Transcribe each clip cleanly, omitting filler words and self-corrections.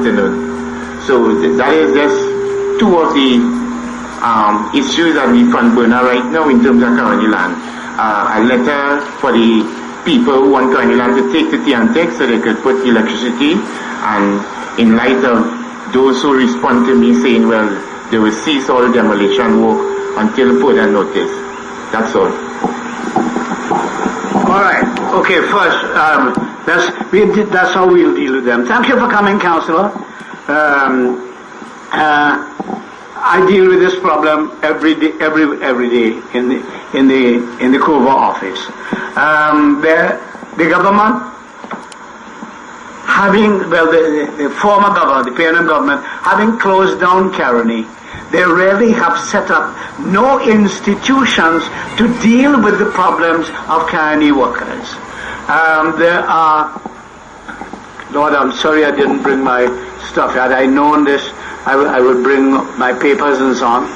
afternoon. So that is just two of the issues on the front burner right now in terms of colony land. A letter for the people who want colony land to take to Tiantec so they could put electricity, and in light of those who respond to me saying, well, they will cease all demolition work until further notice. That's all. All right. Okay. First, that's how we'll deal with them. Thank you for coming, Councillor. I deal with this problem every day in the Cova office. The government, the former government, the PNM government, having closed down Caroni, they really have set up no institutions to deal with the problems of Caroni workers. There are, Lord, I'm sorry I didn't bring my stuff. Had I known this, I would bring my papers and so on.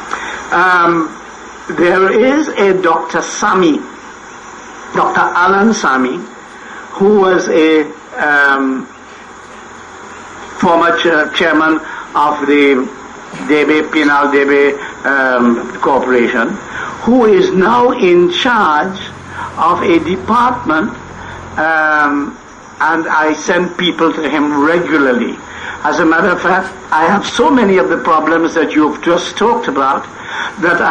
There is a Dr. Alan Sami, who was a former chairman of the Penal Debe Corporation, who is now in charge of a department, and I send people to him regularly. As a matter of fact, I have so many of the problems that you've just talked about that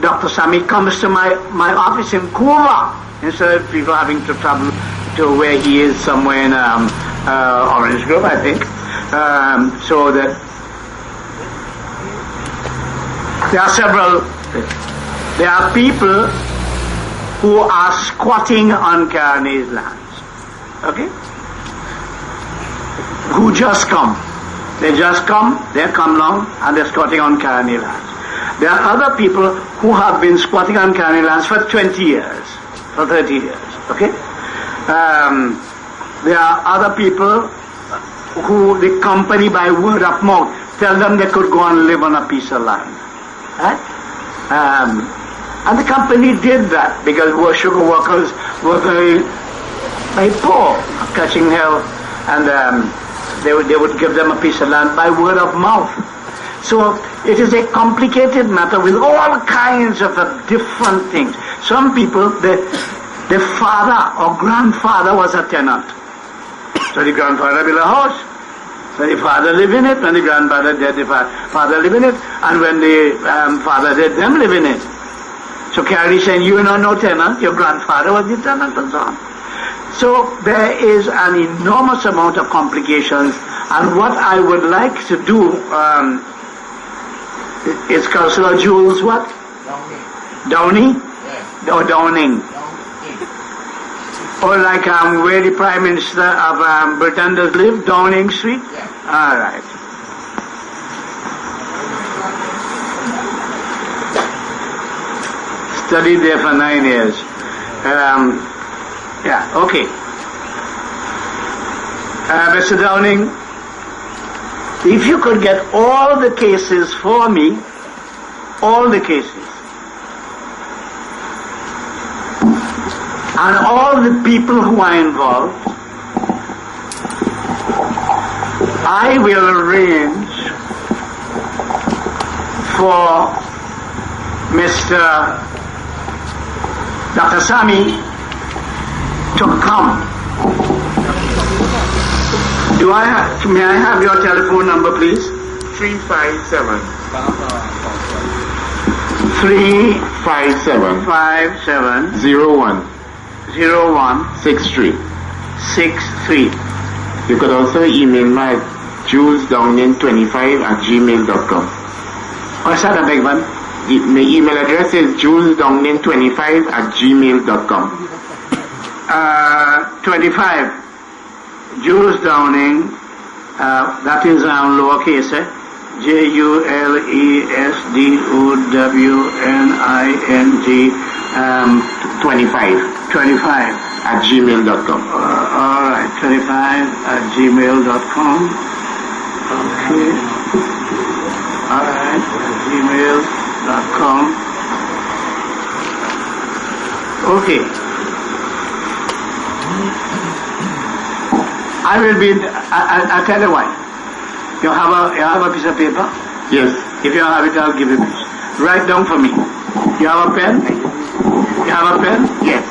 Dr. Sami comes to my office in Cuba instead of people having to travel to where he is somewhere in Orange Grove, I think. So that there are people who are squatting on Caroni's lands, okay? Who just come. They come along, and they're squatting on Caroni lands. There are other people who have been squatting on Caroni lands for 20 years, for 30 years, okay? There are other people who the company, by word of mouth, tell them they could go and live on a piece of land. Right? And the company did that because sugar workers were very poor, catching hell, and they would give them a piece of land by word of mouth. So it is a complicated matter with all kinds of different things. Some people, the father or grandfather was a tenant. So the grandfather built a house. So the father lived in it. When the grandfather died, the father lived in it. And when the father died, them live in it. So Carrie saying, you are no tenant, your grandfather was the tenant, and so on. So there is an enormous amount of complications, and what I would like to do is Councillor Jules what? Downey? Yeah. Or Downing? Or like where the Prime Minister of Britain does live, Downing Street? Yeah. All right. Studied there for 9 years. Yeah, okay. Mr. Downing, if you could get all the cases for me, all the cases, and all the people who are involved, I will arrange for Mr. Dr. Sami to come. May I have your telephone number, please? 357 63. You could also email me at julesdongnin25@gmail.com. What's that, a big one? My email address is julesdongnin25@gmail.com. 25. Jules Downing, that is lowercase, JULESDOWNING 25 at gmail.com. All right, 25@gmail.com. Okay. All right, gmail.com. Okay. I will be, I'll tell you why. You have a piece of paper? Yes. If you don't have it, I'll give you a piece. Write down for me. You have a pen? You have a pen? Yes.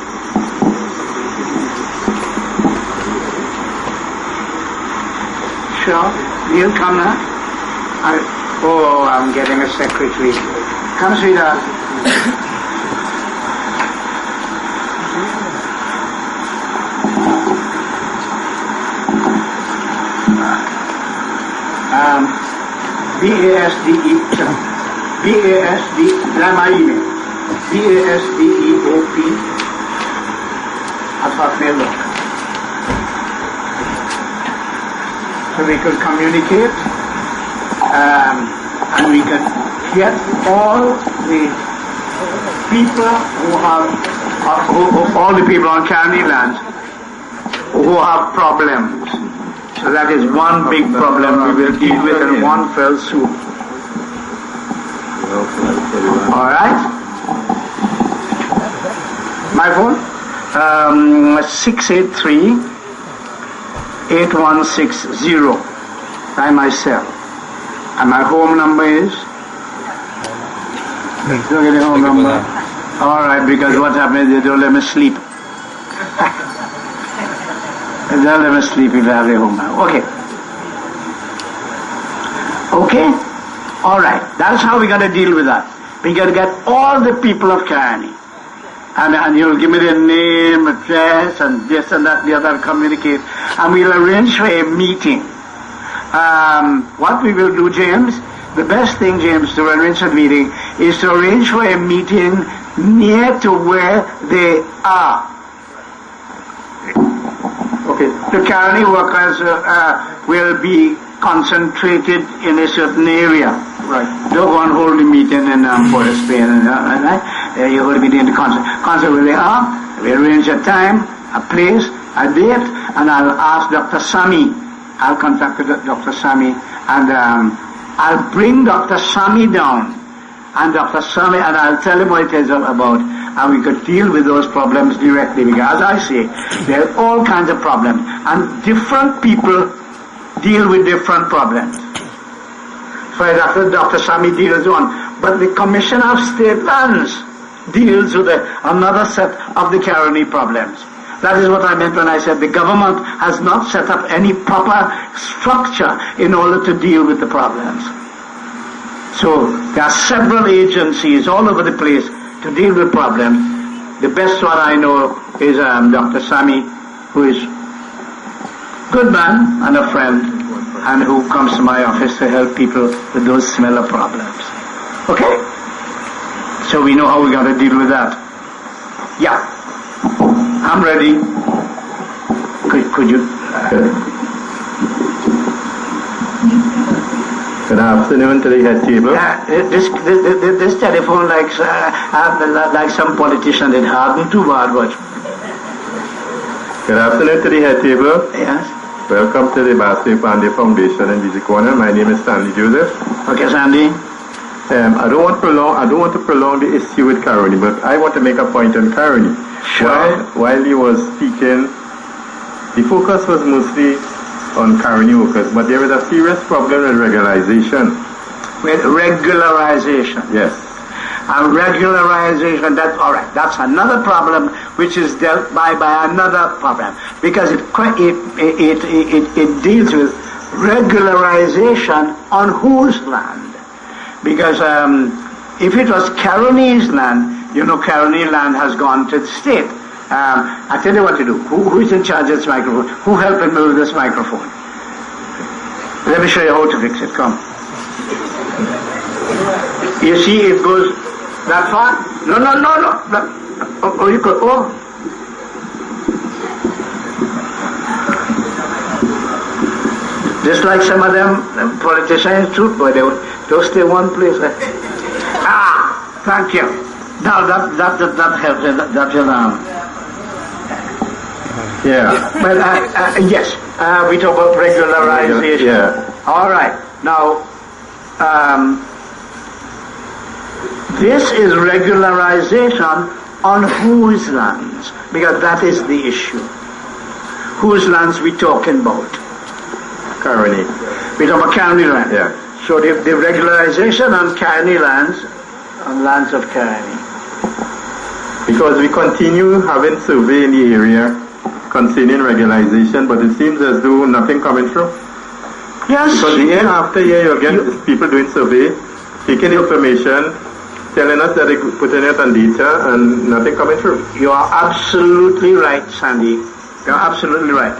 Sure. You'll come now? I'm getting a secretary. Come, sweetheart. that's my email. BASDEOP @hotmail.com. So we could communicate, and we can get all the people all the people on Carney land who have problems. So that is one big problem we will deal with in one fell swoop. All right? My phone? 683-8160. By myself. And my home number is? Look at the home number. All right, because what happens, they don't let me sleep. They don't let me sleep if I have the home number. Okay? All right. That's how we're going to deal with that. We're going to get all the people of Kearney. And you'll give me their name, address, and this and that, the other, communicate. And we'll arrange for a meeting. What we will do, James, the best thing, James, to arrange a meeting is to arrange for a meeting near to where they are. Okay. The Kearney workers will be concentrated in a certain area. Right. Don't go and hold the meeting in Port of Spain. You're going to be doing the concert where they are. We arrange a time, a place, a date, and I'll ask Dr. Sami. I'll contact Dr. Sami, and I'll bring Dr. Sami down, and Dr. Sami, and I'll tell him what it is about, and we could deal with those problems directly, because as I say, there are all kinds of problems, and different people deal with different problems. For example, Dr. Sami deals one, but the Commission of State Lands deals with another set of the Kearney problems. That is what I meant when I said the government has not set up any proper structure in order to deal with the problems. So there are several agencies all over the place to deal with problems. The best one I know is Dr. Sami, who is a good man and a friend, and who comes to my office to help people with those similar problems. Okay? So we know how we're going to deal with that. Yeah. I'm ready. Could you? Good afternoon to the head table. This telephone like some politician did harden too hard. Watch. Good afternoon to the head table. Yes. Welcome to the Basdeo Panday Foundation in Busy Corner. My name is Sandy Joseph. Okay, Sandy. I don't want to prolong the issue with Caroni, but I want to make a point on Caroni. Sure. While you was speaking, the focus was mostly on Caroni workers, but there is a serious problem with regularization. With regularization. Yes. And regularization, all right. That's another problem which is dealt by another problem, because it deals with regularization on whose land. Because if it was Caroni's land, Caroni land has gone to the state. I tell you what to do. Who is in charge of this microphone? Who helped me move this microphone? Let me show you how to fix it. Come. You see, it goes that far? No. Oh, you could. Oh. Just like some of them politicians, truth boy, they'll stay one place. Thank you. Now that helps. That will Yeah. But yes, we talk about regularization. Yeah. All right. Now, this is regularization on whose lands? Because that is the issue. Whose lands we talking about? Caroni. We talk about county land. Yeah. So the regularization on county lands, on lands of county. Because we continue having survey in the area concerning regularization, but it seems as though nothing coming through. Yes. Because year after year you'll get people doing survey, taking information, telling us that they putting it on data and nothing coming through. You are absolutely right, Sandy. You're absolutely right.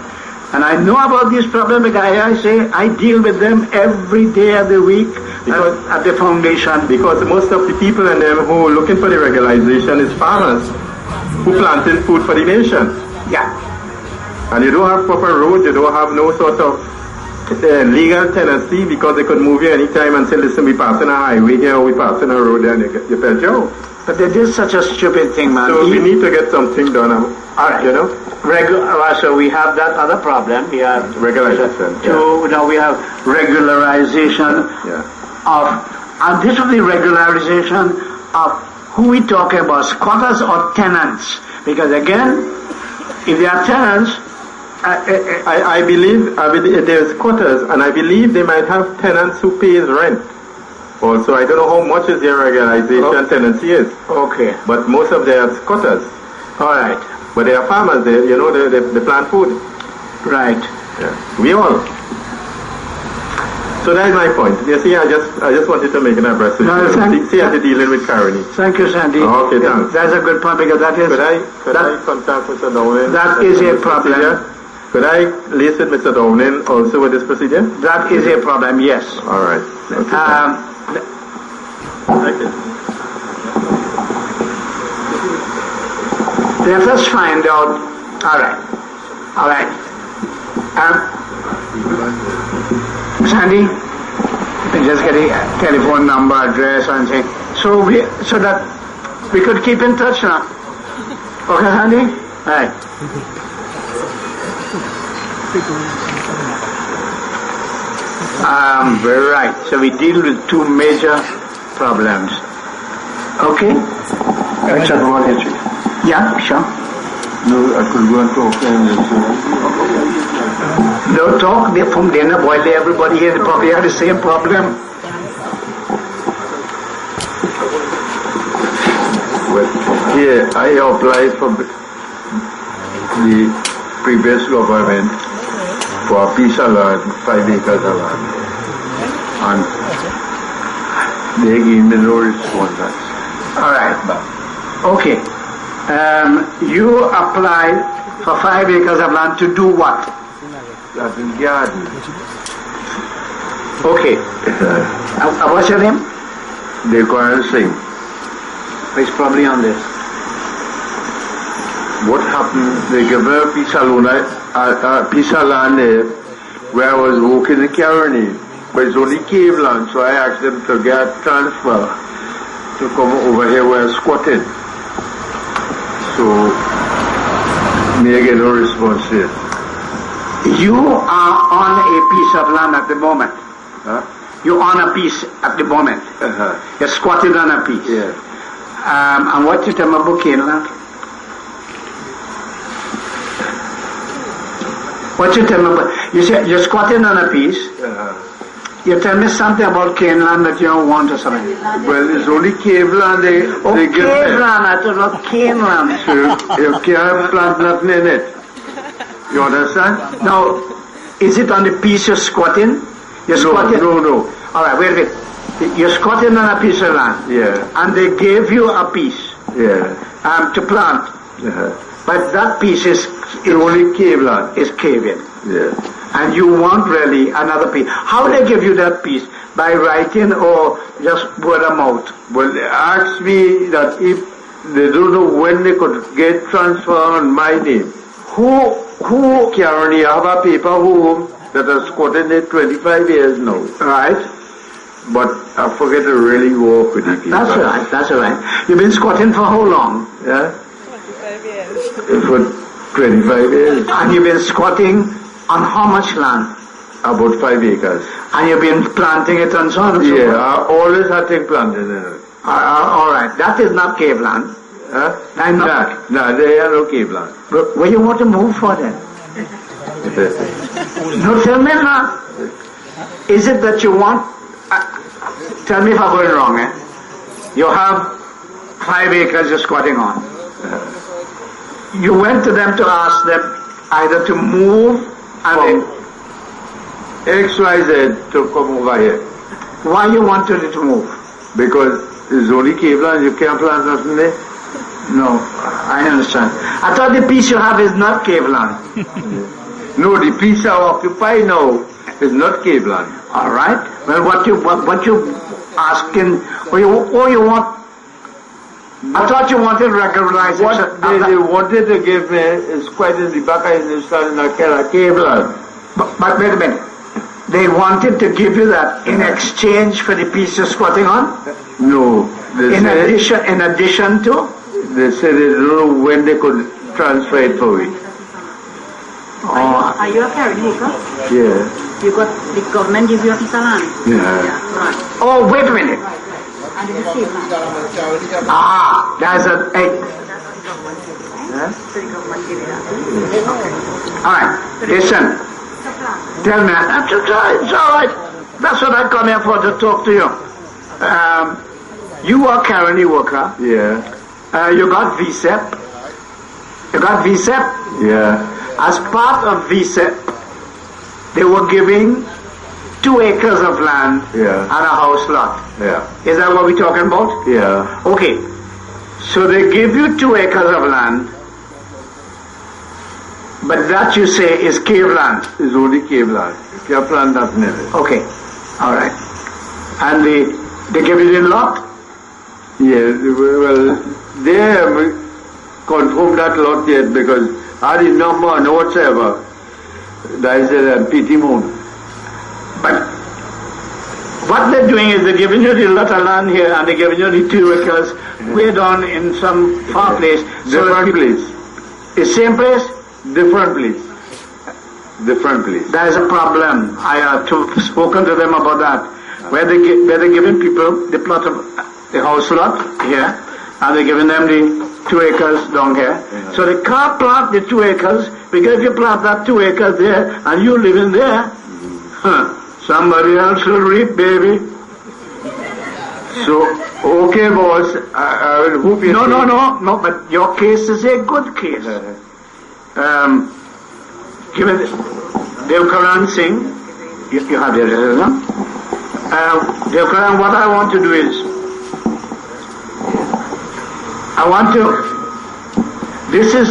And I know about this problem because I deal with them every day of the week at the foundation. Because most of the people in them who are looking for the regularization is farmers who planting food for the nation. Yeah. And you don't have proper roads, you don't have no sort of legal tenancy because they could move you anytime and say, listen, we passing a highway here, or we passing a road there, and you pay Joe. But they did such a stupid thing, man. So we need to get something done, all right. You know? So we have that other problem. We have regularization. Now we have regularization of, and this will be regularization of who we talk about, squatters or tenants. Because again, if they are tenants, I believe there's squatters, and I believe they might have tenants who pays rent. Also, I don't know how much is their regularization tenancy is. Okay. But most of them are squatters. All right. But they are farmers. They plant food. Right. Yeah. We all. So that's my point. You see, I just wanted to make an address. See how they're dealing with Caroni. Thank you, Sandy. Okay, thanks. That's a good point because that is. Could I contact Mr. Downing? That is a problem. Could I list with Mr. Downing also with this procedure? That is a problem. Yes. All right. Okay, let us find out. All right. Sandy, you just get a telephone number, address, and thing. So that we could keep in touch now. Okay, Sandy? All right. Very right. So we deal with two major problems. Okay? Yeah, sure. No, I could go and talk No talk, they from dinner, boy, everybody here, they probably have the same problem. Well, here, I applied for the previous government for a piece of land, 5 acres of land. And they gave me no response. All right. Okay. You applied for 5 acres of land to do what? That's in garden. Okay. What's your name? They go and sing. It's probably on this. What happened? They gave me a piece of land there where I was working in Caroni, but it's only cave land, so I asked them to get transfer to come over here where I'm squatting. So, me I get no response here. You are on a piece of land at the moment. Huh? You're on a piece at the moment. You're squatted on a piece. Yeah. And what you tell me about cane land? What you tell me about? You say you're squatting on a piece. You tell me something about cane land that you don't want or something. Well, it's only cave land they give cave me. land, I thought about cane land. So you can't plant nothing in it. You understand? Now, is it on the piece you're squatting? You're squatting? No. All right, wait a minute. You're squatting on a piece of land. Yeah. And they gave you a piece. Yeah. To plant. But that piece is only cave land. Is caving. Yeah. And you want really another piece. How they give you that piece? By writing or just word of mouth? Well, they asked me that if they don't know when they could get transfer on my name. Who Caroni have a paper home that has squatted it 25 years now. Right. But I forget to really work with it. That's all right. You've been squatting for how long? Yeah? 25 years. For 25 years. And you've been squatting on how much land? About 5 acres. And you've been planting it and so on and so forth? Yeah, I always had things planted in it. All right. That is not cave land. Huh? No, they are no cave land. But where you want to move for then? No, tell me now. Is it that you want, tell me if I'm going wrong, eh? You have 5 acres you're squatting on. You went to them to ask them either to move and XYZ to come over here. why you wanted it to move? Because it's only cave land, you can't plant nothing there. No, I understand. I thought the piece you have is not cave land. No, the piece I occupy now is not cave land. All right. Well, what you asking? Or you want? I thought you wanted regularization. What they wanted to give me is quite in the back of the stand in a cave land. But wait a minute. They wanted to give you that in exchange for the piece you're squatting on? No. In addition to? They said they don't know when they could transfer it for me. Are you a parent worker? Yeah. You got the government give you a piece of land? Yeah. Right. Oh, wait a minute. And it's cave land. There's a... So the government give you that. All right. Listen. Tell me. It's all right. That's what I come here for, to talk to you. You are a county worker. Yeah. You got VSEP. You got VSEP? Yeah. As part of VSEP, they were giving 2 acres of land Yeah. and a house lot. Yeah. Is that what we're talking about? Yeah. Okay. So they give you 2 acres of land, but that you say is cave land. It's only cave land. You can't plant nothing in it. Okay. All right. And they give you the lot? Yeah, well, they haven't confirmed that lot yet because I the number and whatsoever. That is a PT moon. But what they're doing is they're giving you the lot of land here and they're giving you the 2 acres way down in some far place. Different place. The same place? Different place. Different place. That is a problem. I have spoken to them about that. Where they're giving people the plot of the house lot here, and they're giving them the 2 acres down here. Yeah. So they can't plant the 2 acres, because if you plant that 2 acres there and you live in there, somebody else will reap, baby. So, okay, boss. I will hope you. No. But your case is a good case. Given Devkaran Singh, you have the letter, no? Devkaran, what I want to do is, this is,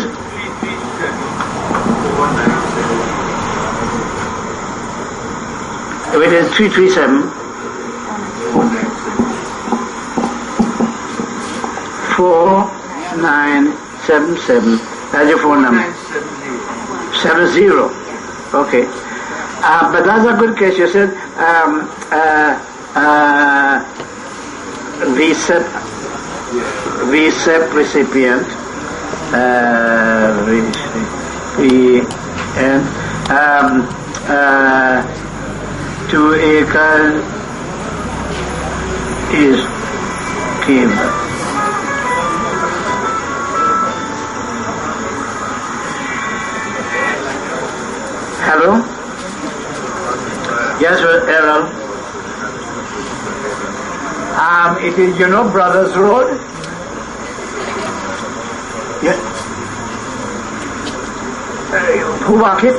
it is 337 4977. That's your phone number. 70. Okay. But that's a good case. You said VSEP recipient. And 2 acres is came. Hello? Yes, Errol. It is, Brothers Road? Yeah. Who walk it?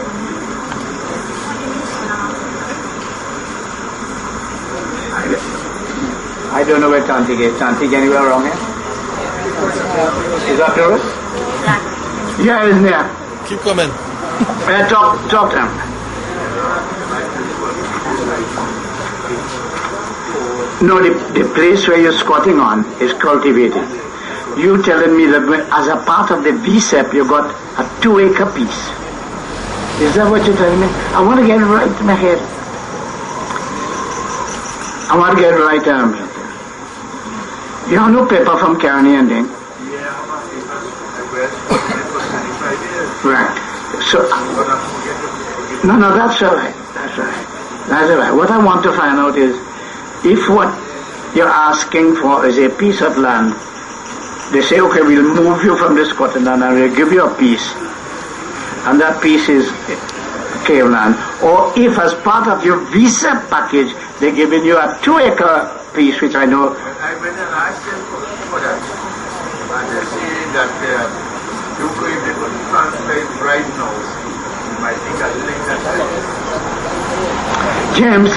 I don't know where Tanti is. Tanti, anywhere wrong here? Is that yours? Yeah, it's there. Keep coming. Talk to him. No, the place where you're squatting on is cultivated. You telling me that as a part of the VSEP you got a 2 acre piece. Is that what you're telling me? I want to get it right in my head. I want to get it right down. You have no paper from Carney and then? Right. So, no, that's all right. That's all right. What I want to find out is, if what you're asking for is a piece of land, they say, okay, we'll move you from this squatting land and we'll give you a piece. And that piece is cave land, or if as part of your visa package they're giving you a 2-acre piece, which I know. I went and asked them for that, and they say that you could, if they could transfer it right now, you might take a later time. James,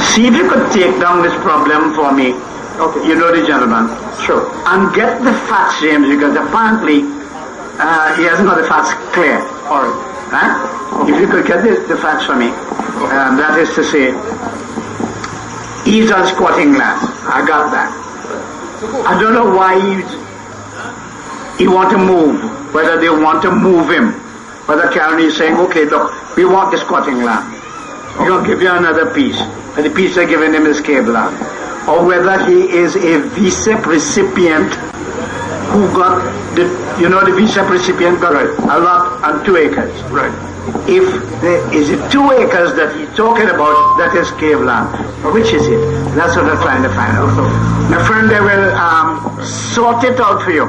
see if you could take down this problem for me. Okay. You know the gentleman. Sure. And get the facts, James, because apparently he hasn't got the facts clear. All right. Huh? If you could get the facts for me, that is to say, he's on squatting land. I got that. I don't know why he want to move, whether they want to move him, whether Karen is saying, okay, look, we want the squatting land. We're going to give you another piece, and the piece they're giving him is cave land. Or whether he is a visa recipient who got the visa recipient got a lot on 2 acres. Right. If there is it 2 acres that he's talking about, that is cave land. Which is it? That's what I'm trying to find out. My friend there will sort it out for you,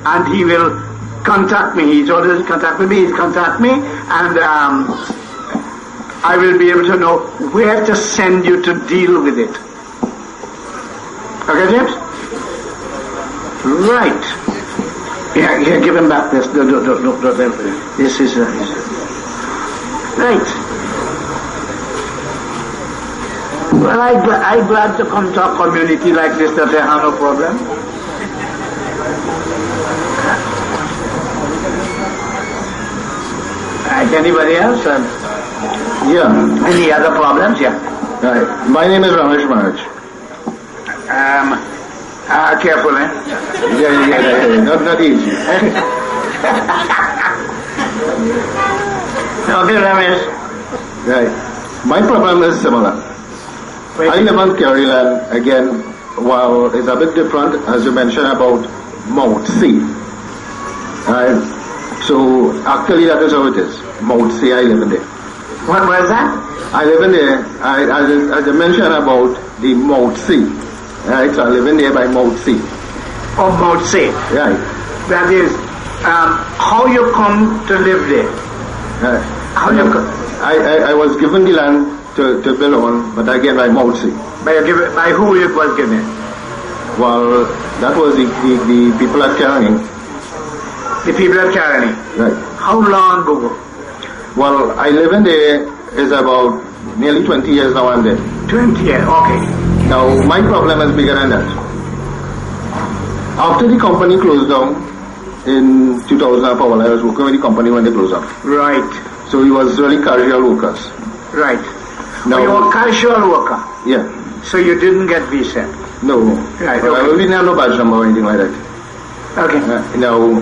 and he will contact me. He's already contacted me. He'll contact me, and I will be able to know where to send you to deal with it. Okay, James? Right. Yeah, give him back this. This is right. Well, I'm glad to come to a community like this that they have no problem. Right, anybody else? Yeah. Any other problems? Yeah. Right. My name is Ramesh Maharaj. Careful, eh? Yeah. Not easy. Okay, Ramesh. Right. My problem is similar. I live on Kerry land again. While it's a bit different, as you mentioned about Mount C. Right. So actually, that is how it is. Mount C. I live in there. What was that? I live in there. As I mentioned about the Mount C. Right. So I live in there by Mount C. Oh, Mount C. Right. That is how you come to live there. Right. How you come? I was given the land to build on, but again by Mount C. By who it was given? Well, that was the people at Caroni. The people at Caroni. Right. How long ago? Well, I live in there is about nearly 20 years now I'm there. 20 years, okay. Now, my problem is bigger than that. After the company closed down in 2004, I was working with the company when they closed down. Right. So it was really casual workers. Right. Now, you were a casual worker. Yeah. So you didn't get visa. No. Right. Okay. Okay. We didn't have no badge number or anything like that. Okay. Now,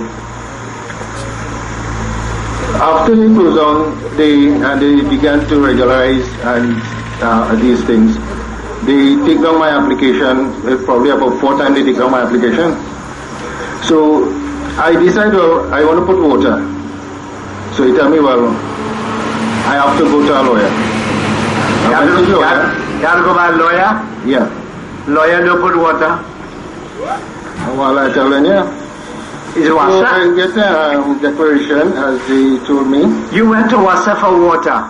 after they closed down, they began to regularize and these things. They take down my application. Probably about 4 times they take down my application. So I decided, well, I want to put water. So he tell me, well, I have to go to a lawyer. You have to go by a lawyer? Yeah. Lawyer don't put water? Well, I tell them, yeah. Is it So Wassa? I get a declaration as they told me. You went to Wassa for water?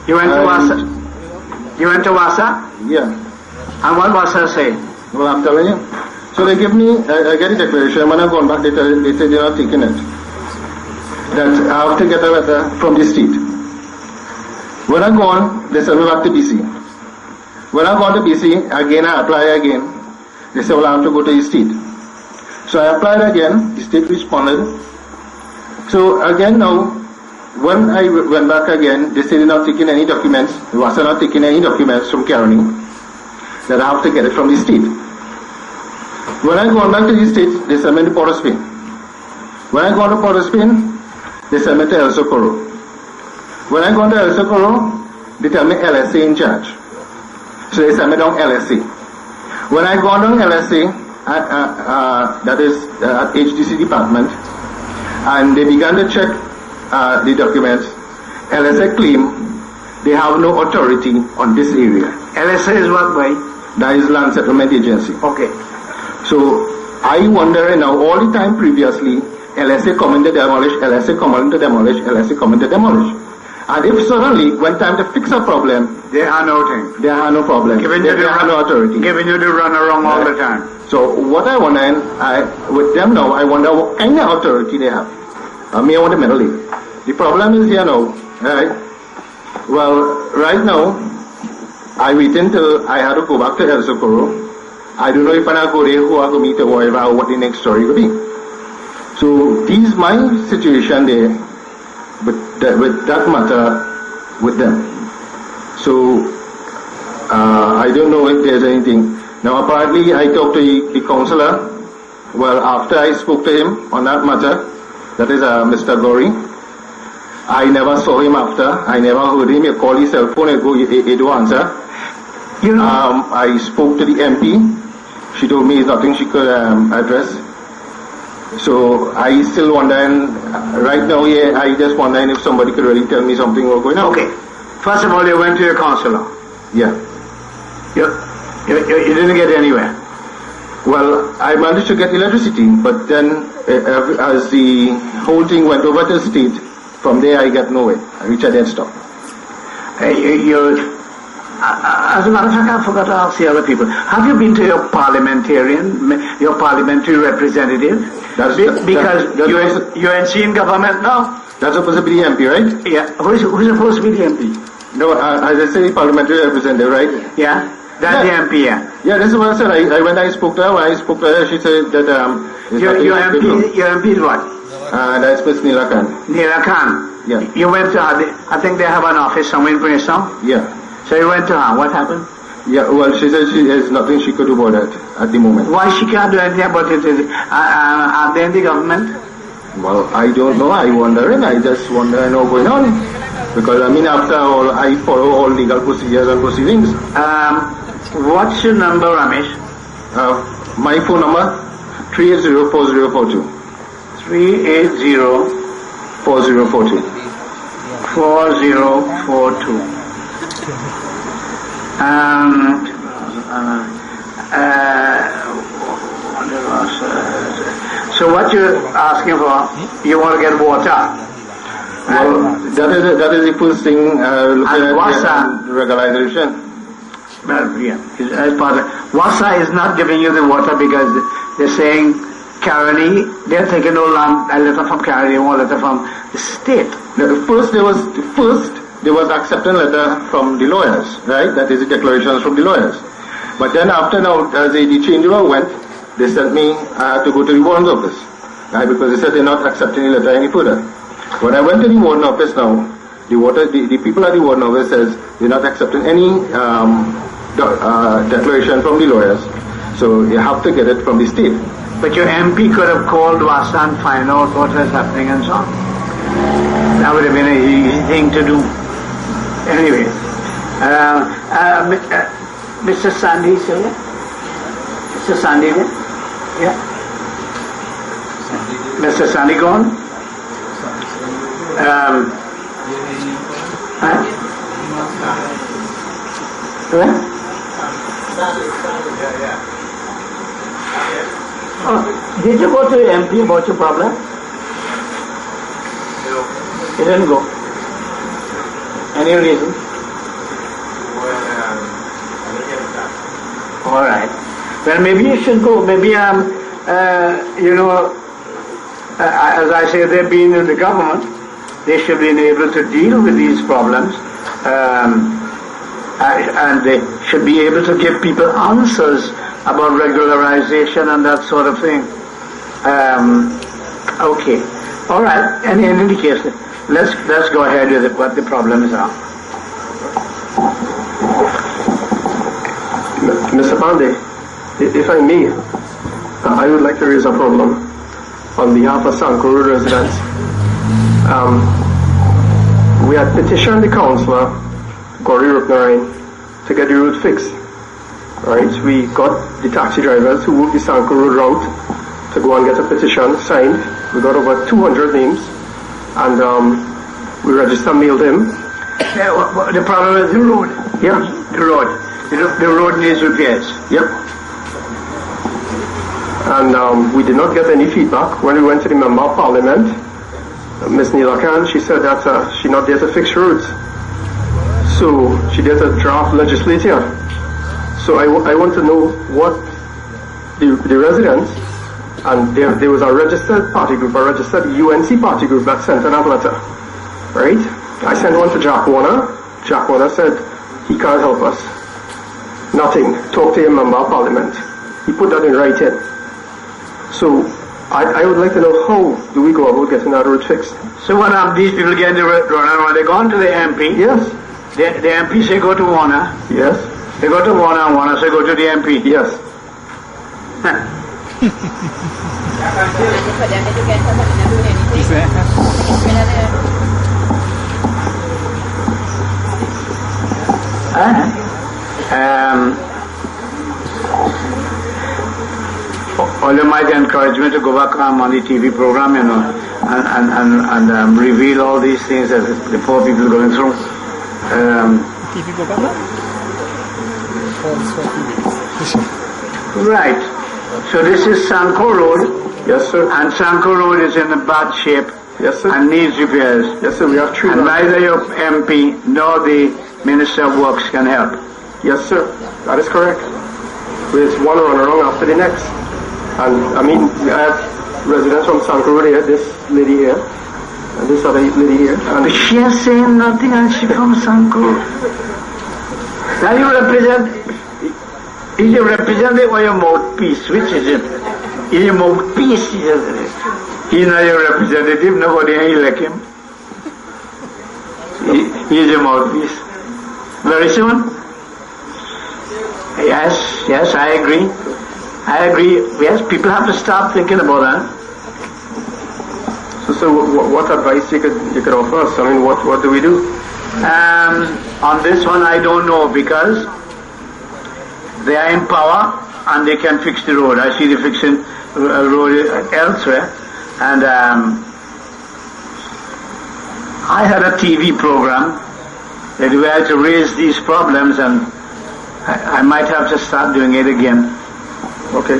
You went to Wassa? You went to Wassa? Yeah. And what Wassa say? Well, I'm telling you. So they give me, I get a declaration. When I've gone back, they say they're not taking it. That I have to get a letter from the state. When I go on, they send me back to BC. When I go to BC, again I apply again. They say, well, I have to go to the state. So I applied again, the state responded. So again now, when I went back again, they say they're not taking any documents. They were not taking any documents from Caroni. That I have to get it from the state. When I go back to the state, they send me to Port of Spain. When I go to Port of Spain, they send me to El Socorro. When I go to El Socorro, they tell me LSA in charge. So they send me down LSA. When I go down LSA, that is at HDC department, and they began to check the documents. LSA claim they have no authority on this area. LSA is what way? That is Land Settlement Agency. Okay. So I wonder now, all the time previously, LSA coming to demolish, LSA coming to demolish, LSA coming to demolish. And if suddenly, when time to fix a problem, They are nothing. they have no problem. Giving They you the have no authority. Giving you the runaround all the time. So what I wonder, with them now, I wonder what kind of authority they have. I want to meddle in. The problem is here now, right? Well, right now, I waiting till I had to go back to El Socorro. I don't know if I go there, who I go meet or whatever, what the next story will be. So this my situation there, with that matter with them. So I don't know if there's anything. Now apparently I talked to the councillor. Well, after I spoke to him on that matter, that is Mr. Gori, I never saw him after. I never heard him. You call his cell phone and go, he don't answer. You know, I spoke to the MP. She told me nothing she could address. So I still wondering, right now, I just wondering if somebody could really tell me something was going on. okay. First of all, you went to your councillor. Yeah. You didn't get anywhere. Well, I managed to get electricity, but then as the whole thing went over to the state, from there I got nowhere. I reached a dead stop. As a matter of fact, I forgot to ask the other people. Have you been to your parliamentary representative? Because you're in government now. That's supposed to be the MP, right? Yeah. Who's supposed to be the MP? No, as I say, parliamentary representative, right? Yeah. That's the MP. Yeah. Yeah, that's what I said. When I spoke to her, she said that Your MP is what? that's Miss Neela Khan. Neela Khan. Yeah. You went to her. I think they have an office somewhere in Princeton. Yeah. So you went to her. What happened? Yeah, well, she said there's nothing she could do about that at the moment. Why she can't do anything about it? Are they in the government? Well, I don't know. I wondering. I just wondering what's going on. Because, after all, I follow all legal procedures and proceedings. What's your number, Ramesh? My phone number, 380-4042. 380-4042. 4042. So what you're asking for, you want to get water? Well, that is the first thing, looking at WASA, regularization. well, yeah, as part of WASA is not giving you the water because they're saying Caroni, they're taking a letter from Caroni, one letter from the state. First there was acceptance letter from the lawyers, right? That is the declarations from the lawyers. But then after now, as the changeover went, they sent me to go to the warden's office, right? Because they said they're not accepting the letter any further. When I went to the warden office now, the people at the warden office says they're not accepting any declaration from the lawyers. So you have to get it from the state. But your MP could have called WASA and find out what was happening and so on. That would have been an easy thing to do. Anyway, Mr. Sandy, is here? Mr. Sandy there? Yeah. Mr. Sandy gone? Where? Oh, did you go to your MP about your problem? No. You didn't go. Any reason? Well, All right. Well, maybe you should go. Maybe as I say, they've been in the government. They should be able to deal with these problems, and they should be able to give people answers about regularization and that sort of thing. Okay. All right. And in any case, let's go ahead with what the problems are. Mr. Panday, if I may, I would like to raise a problem on behalf of Sanko Road residents. We had petitioned the councillor, Gori Ruknarain, to get the road fixed. Right? We got the taxi drivers who work the Sanko Road route to go and get a petition signed. We got over 200 names, and we mailed him. The problem is the road. Yeah. The road. The road needs repairs. Yep. and we did not get any feedback. When we went to the Member of Parliament, Ms. Neela Khan, she said that she's not there to fix roads. So she did a draft legislature. So I want to know what the residents, and there was a registered party group, a registered UNC party group that sent that letter, right? I sent one to Jack Warner. Jack Warner said he can't help us. Nothing. Talk to your Member of Parliament. He put that in writing. So I would like to know, how do we go about getting that road fixed? So when these people get the road runner, when they go to the MP, Yes. the MP say go to Warner, Yes. they go to Warner, and Warner say go to the MP. Yes. All might encourage me to go back on the TV program, you know, and reveal all these things that the poor people are going through. Right. So this is Sanko Road. Yes, sir. And Sanko Road is in a bad shape. Yes, sir. And needs repairs. Yes, sir. We have three. And neither your MP nor the Minister of Works can help. Yes, sir. That is correct. There's one runaround after the next. And I mean, I have residents from Sanko Road here, this lady here, and this other lady here. And But she is saying nothing, and she from Sanko. Now you represent it or your mouthpiece? Which is it? In your mouthpiece, he's not your representative, nobody elect him. He's your mouthpiece. Very soon? Yes, I agree. Yes, people have to start thinking about that. so what advice you could offer us? I mean, what do we do? On this one, I don't know, because they are in power and they can fix the road. I see they fixing road elsewhere, and I had a TV program that we had to raise these problems, and I might have to start doing it again. Okay.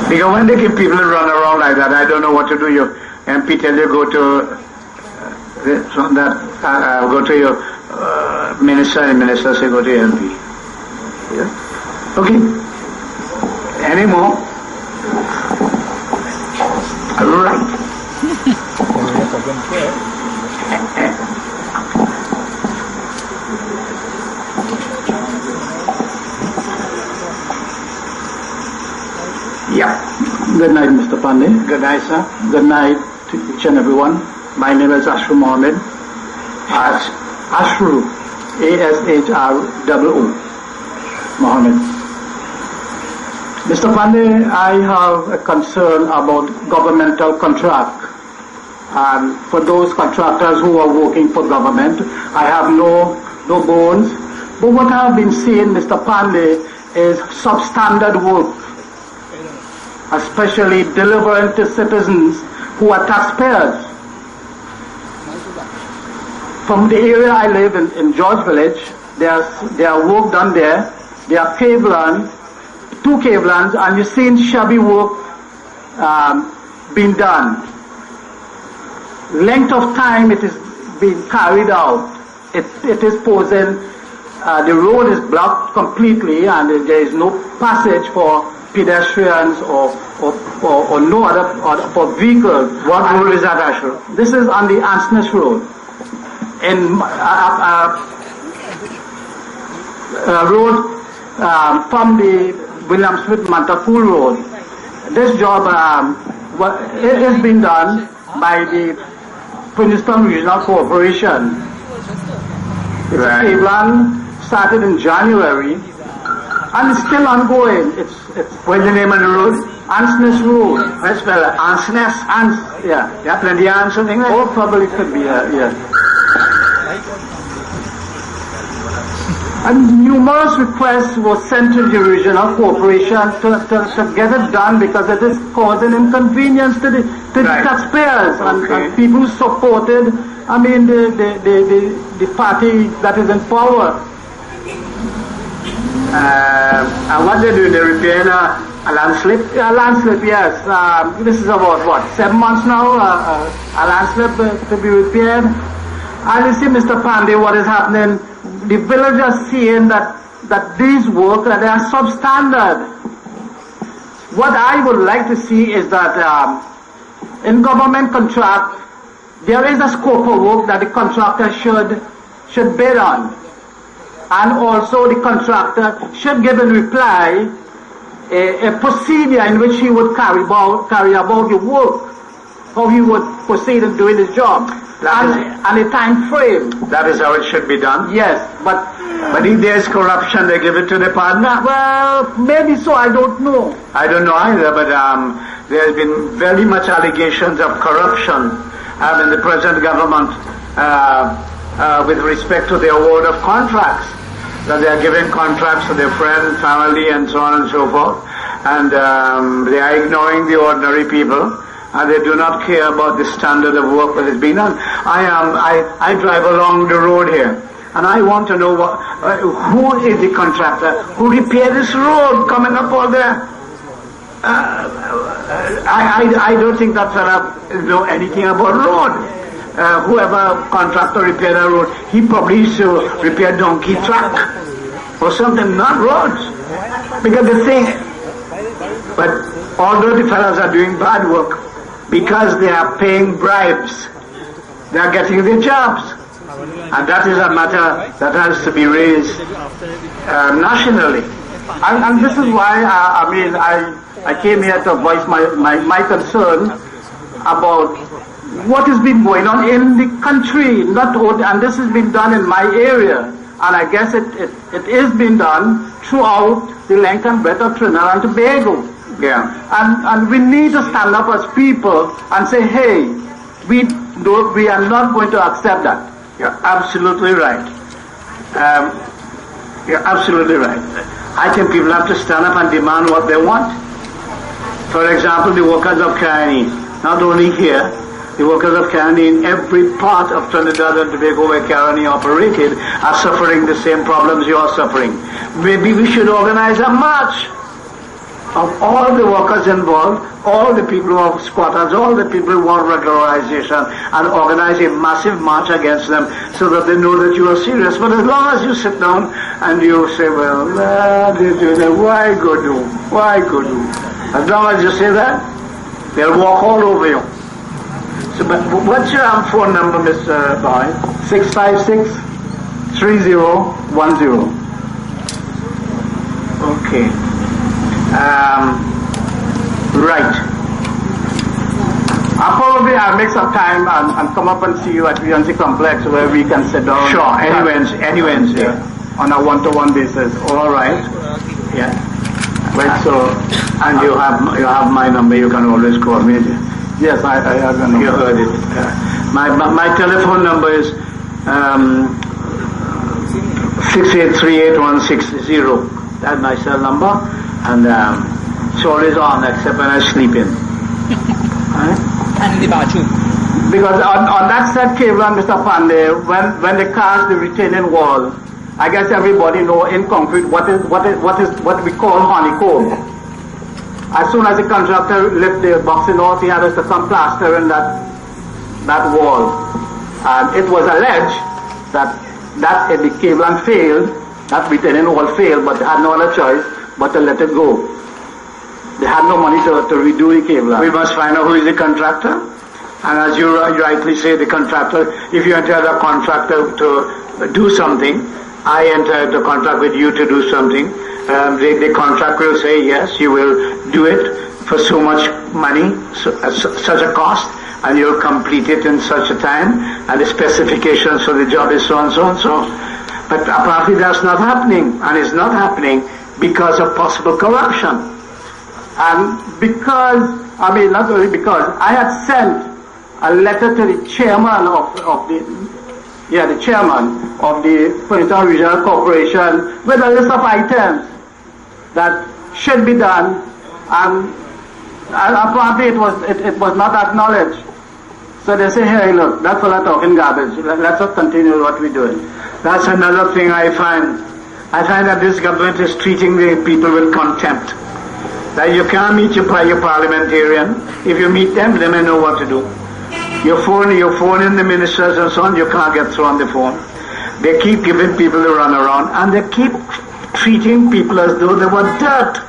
Because when they give people to run around like that, I don't know what to do. Your MP tell you go to go to your minister, and the minister say go to your MP. Yeah. Okay. Any more? Right. Yeah. Good night, Mr. Panday. Good night, sir. Good night to each and everyone. My name is Ashru Mohammed. Ashru, A-S-H-R-O-O, Mohammed. Mr. Panday, I have a concern about governmental contract. And for those contractors who are working for government, I have no bones. But what I have been seeing, Mr. Panday, is substandard work, especially delivering to citizens who are taxpayers. From the area I live in George Village, there are work done there. There are cave lands, 2 cave lands, and you've seen shabby work being done. Length of time it is being carried out. It is posing, the road is blocked completely, and there is no passage for pedestrians or no other for vehicles. What road is that, Ashur? This is on the Ansness Road. In road from the William Smith Mantapool Road. This job is being done by the Princeton Regional Corporation. It's a cave land, started in January, and it's still ongoing. It's What's the name of the road? Ansness Road. Let's spell it. Ansness? Yeah. Yeah, plenty of ants, something like that. Or probably could be, yeah. And numerous requests were sent to the regional corporation to get it done, because it is causing inconvenience to the Right. taxpayers Okay. and people who supported, the party that is in power. And what they do, they repair a landslip? Yeah, landslip, yes. This is about, 7 months now, a landslip to be repaired. And you see, Mr. Panday, what is happening? The villagers seeing that these work, they are substandard. What I would like to see is that in government contract, there is a scope of work that the contractor should bid on. And also the contractor should give in reply a procedure in which he would carry about the work, how he would proceed in doing his job, and a time frame. That is how it should be done? Yes, but if there is corruption, they give it to the partner? Well, maybe so, I don't know. I don't know either, but there has been very much allegations of corruption in the present government with respect to the award of contracts, that they are giving contracts to their friends, family, and so on and so forth, and they are ignoring the ordinary people, and they do not care about the standard of work that is being done. I drive along the road here, and I want to know who is the contractor who repaired this road coming up all there. I don't think that fellow know anything about road. Whoever contractor repaired a road, he probably used to repair donkey track or something, not roads. Because the thing, but although the fellows are doing bad work, because they are paying bribes, they are getting their jobs. And that is a matter that has to be raised nationally. And this is why, I came here to voice my concern about what has been going on in the country, and this has been done in my area, and I guess it is being done throughout the length and breadth of Trinidad and Tobago. Yeah. And we need to stand up as people and say, hey, we are not going to accept that. You're absolutely right. You're absolutely right. I think people have to stand up and demand what they want. For example, the workers of Caroni, not only here, the workers of Caroni in every part of Trinidad and Tobago where Caroni operated are suffering the same problems you are suffering. Maybe we should organize a march of all the workers involved, all the people who are squatters, all the people who want regularization, and organize a massive march against them so that they know that you are serious. But as long as you sit down and you say, well, why go do? As long as you say that, they'll walk all over you. So, but what's your phone number, Mr. Boy? 656-3010. Okay. Right. I'll make some time and come up and see you at Regency Complex where we can sit down. Sure, anywhere, yeah. On a one-to-one basis. All right. Yeah. Right, so, and you have my number, you can always call me. Yes, I have your number. You heard it. My telephone number is 6838-160. That's my cell number, and it's always on except when I sleep in. Because on that said cable, Mr. Panday, when they cast the retaining wall, I guess everybody know in concrete what we call honeycomb. As soon as the contractor lift the boxing off, he had us to come plaster in that wall. And it was alleged that if the cable failed, that retaining wall failed, but they had no other choice but to let it go. They had no money to redo the cable. We must find out who is the contractor. And as you rightly say, the contractor, if you enter the contractor to do something, I enter the contract with you to do something, the contract will say, yes, you will do it for so much money, such a cost, and you'll complete it in such a time, and the specifications for the job is so and so and so. But apparently that's not happening, and it's not happening because of possible corruption. And because, not only because, I had sent a letter to the chairman the chairman of the Furniture Regional Corporation with a list of items that should be done, and apparently it was not acknowledged. So they say, hey, look, that's all I'm talking garbage. Let's not continue what we're doing. That's another thing I find. I find that this government is treating the people with contempt. That you can't meet your parliamentarian. If you meet them, they may know what to do. You phone in the ministers and so on, you can't get through on the phone. They keep giving people the run around, and they keep treating people as though they were dirt.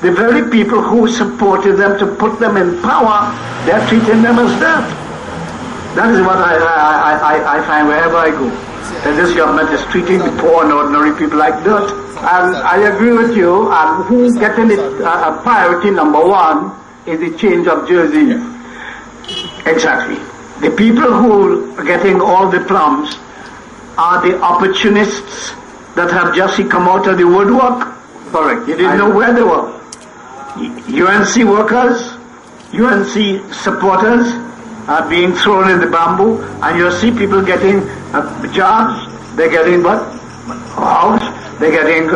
The very people who supported them to put them in power, they're treating them as dirt. That is what I find wherever I go. That this government is treating the poor and ordinary people like dirt. And I agree with you, and who's getting it, priority number one is the change of jersey. Exactly. The people who are getting all the plums are the opportunists that have just come out of the woodwork. Correct. You didn't know where they were. UNC workers, UNC supporters are being thrown in the bamboo, and you see people getting jobs, they're getting what? House, they're getting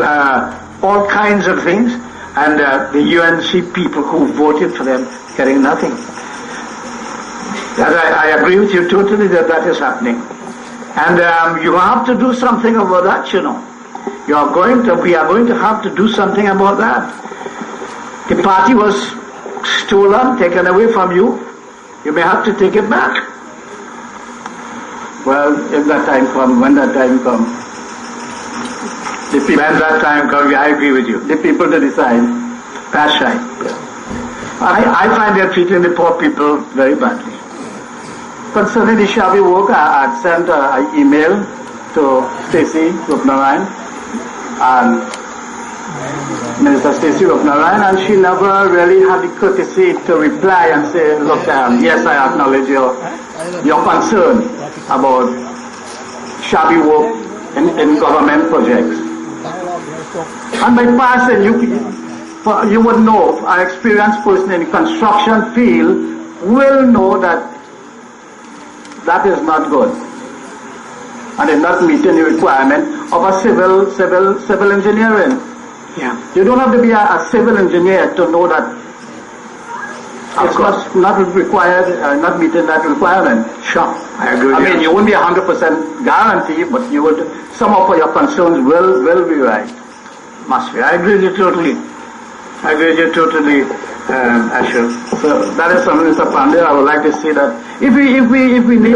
all kinds of things, and the UNC people who voted for them getting nothing. I agree with you totally that is happening. And you have to do something about that, you know. We are going to have to do something about that. The party was stolen, taken away from you. You may have to take it back. Well, if that time comes, when that time comes, I agree with you. the people to decide. That's right. I find they're treating the poor people very badly. Concerning the shabby work, I had sent an email to Stacey Rupnarayan and Minister Stacey Rupnarayan, and she never really had the courtesy to reply and say, look, yes, I acknowledge your concern about shabby work in government projects. And by passing, you would know, an experienced person in the construction field will know that that is not good. And it's not meeting the requirement of a civil engineering. Yeah. You don't have to be a civil engineer to know that it's not required, not meeting that requirement. Sure, I agree with you. I mean, you won't be 100% guarantee, but you would, some of your concerns will be right. Must be. I agree with you totally. Ashur. So that is something, Mr. Panday, I would like to say that if we need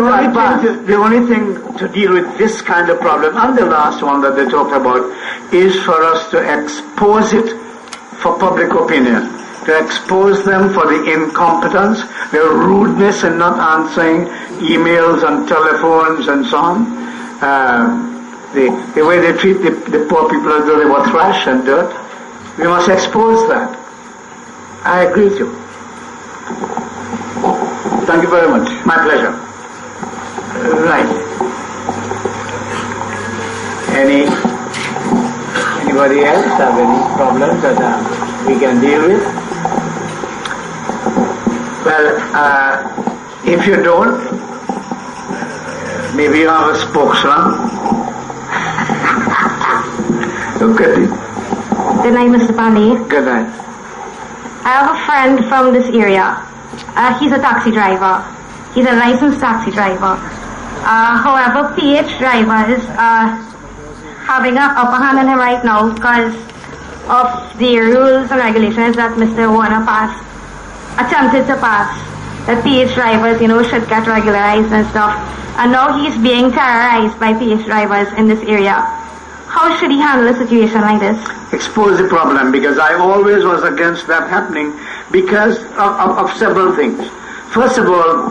the only thing to deal with this kind of problem, and the last one that they talked about, is for us to expose it for public opinion, to expose them for the incompetence, their rudeness in not answering emails and telephones and so on, the way they treat the poor people as though they were trash and dirt. We must expose that. I agree with you. Thank you very much. My pleasure. Right. Anybody else have any problems that we can deal with? Well, if you don't, maybe you have a spokesman. Look at it. Good night, Mr. Panday. Good night. I have a friend from this area. He's a taxi driver. He's a licensed taxi driver. However, PH driver is having an upper hand on him right now because of the rules and regulations that Mr. Warner attempted to pass. That PH drivers, should get regularized and stuff. And now he's being terrorized by PH drivers in this area. How should he handle a situation like this? Expose the problem, because I always was against that happening because of several things. First of all,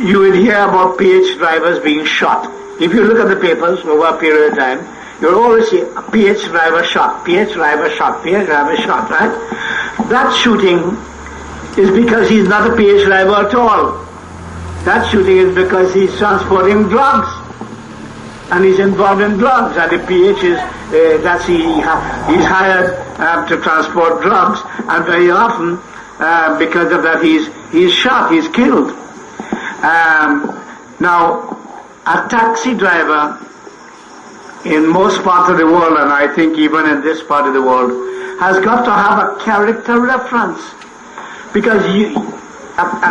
you would hear about PH drivers being shot. If you look at the papers over a period of time, you'll always see a PH driver shot, PH driver shot, PH driver shot, right? That shooting is because he's not a PH driver at all. That shooting is because he's transporting drugs. And he's involved in drugs, and the PH is, he's hired to transport drugs, and very often, because of that, he's shot, he's killed. Now, a taxi driver in most parts of the world, and I think even in this part of the world, has got to have a character reference, because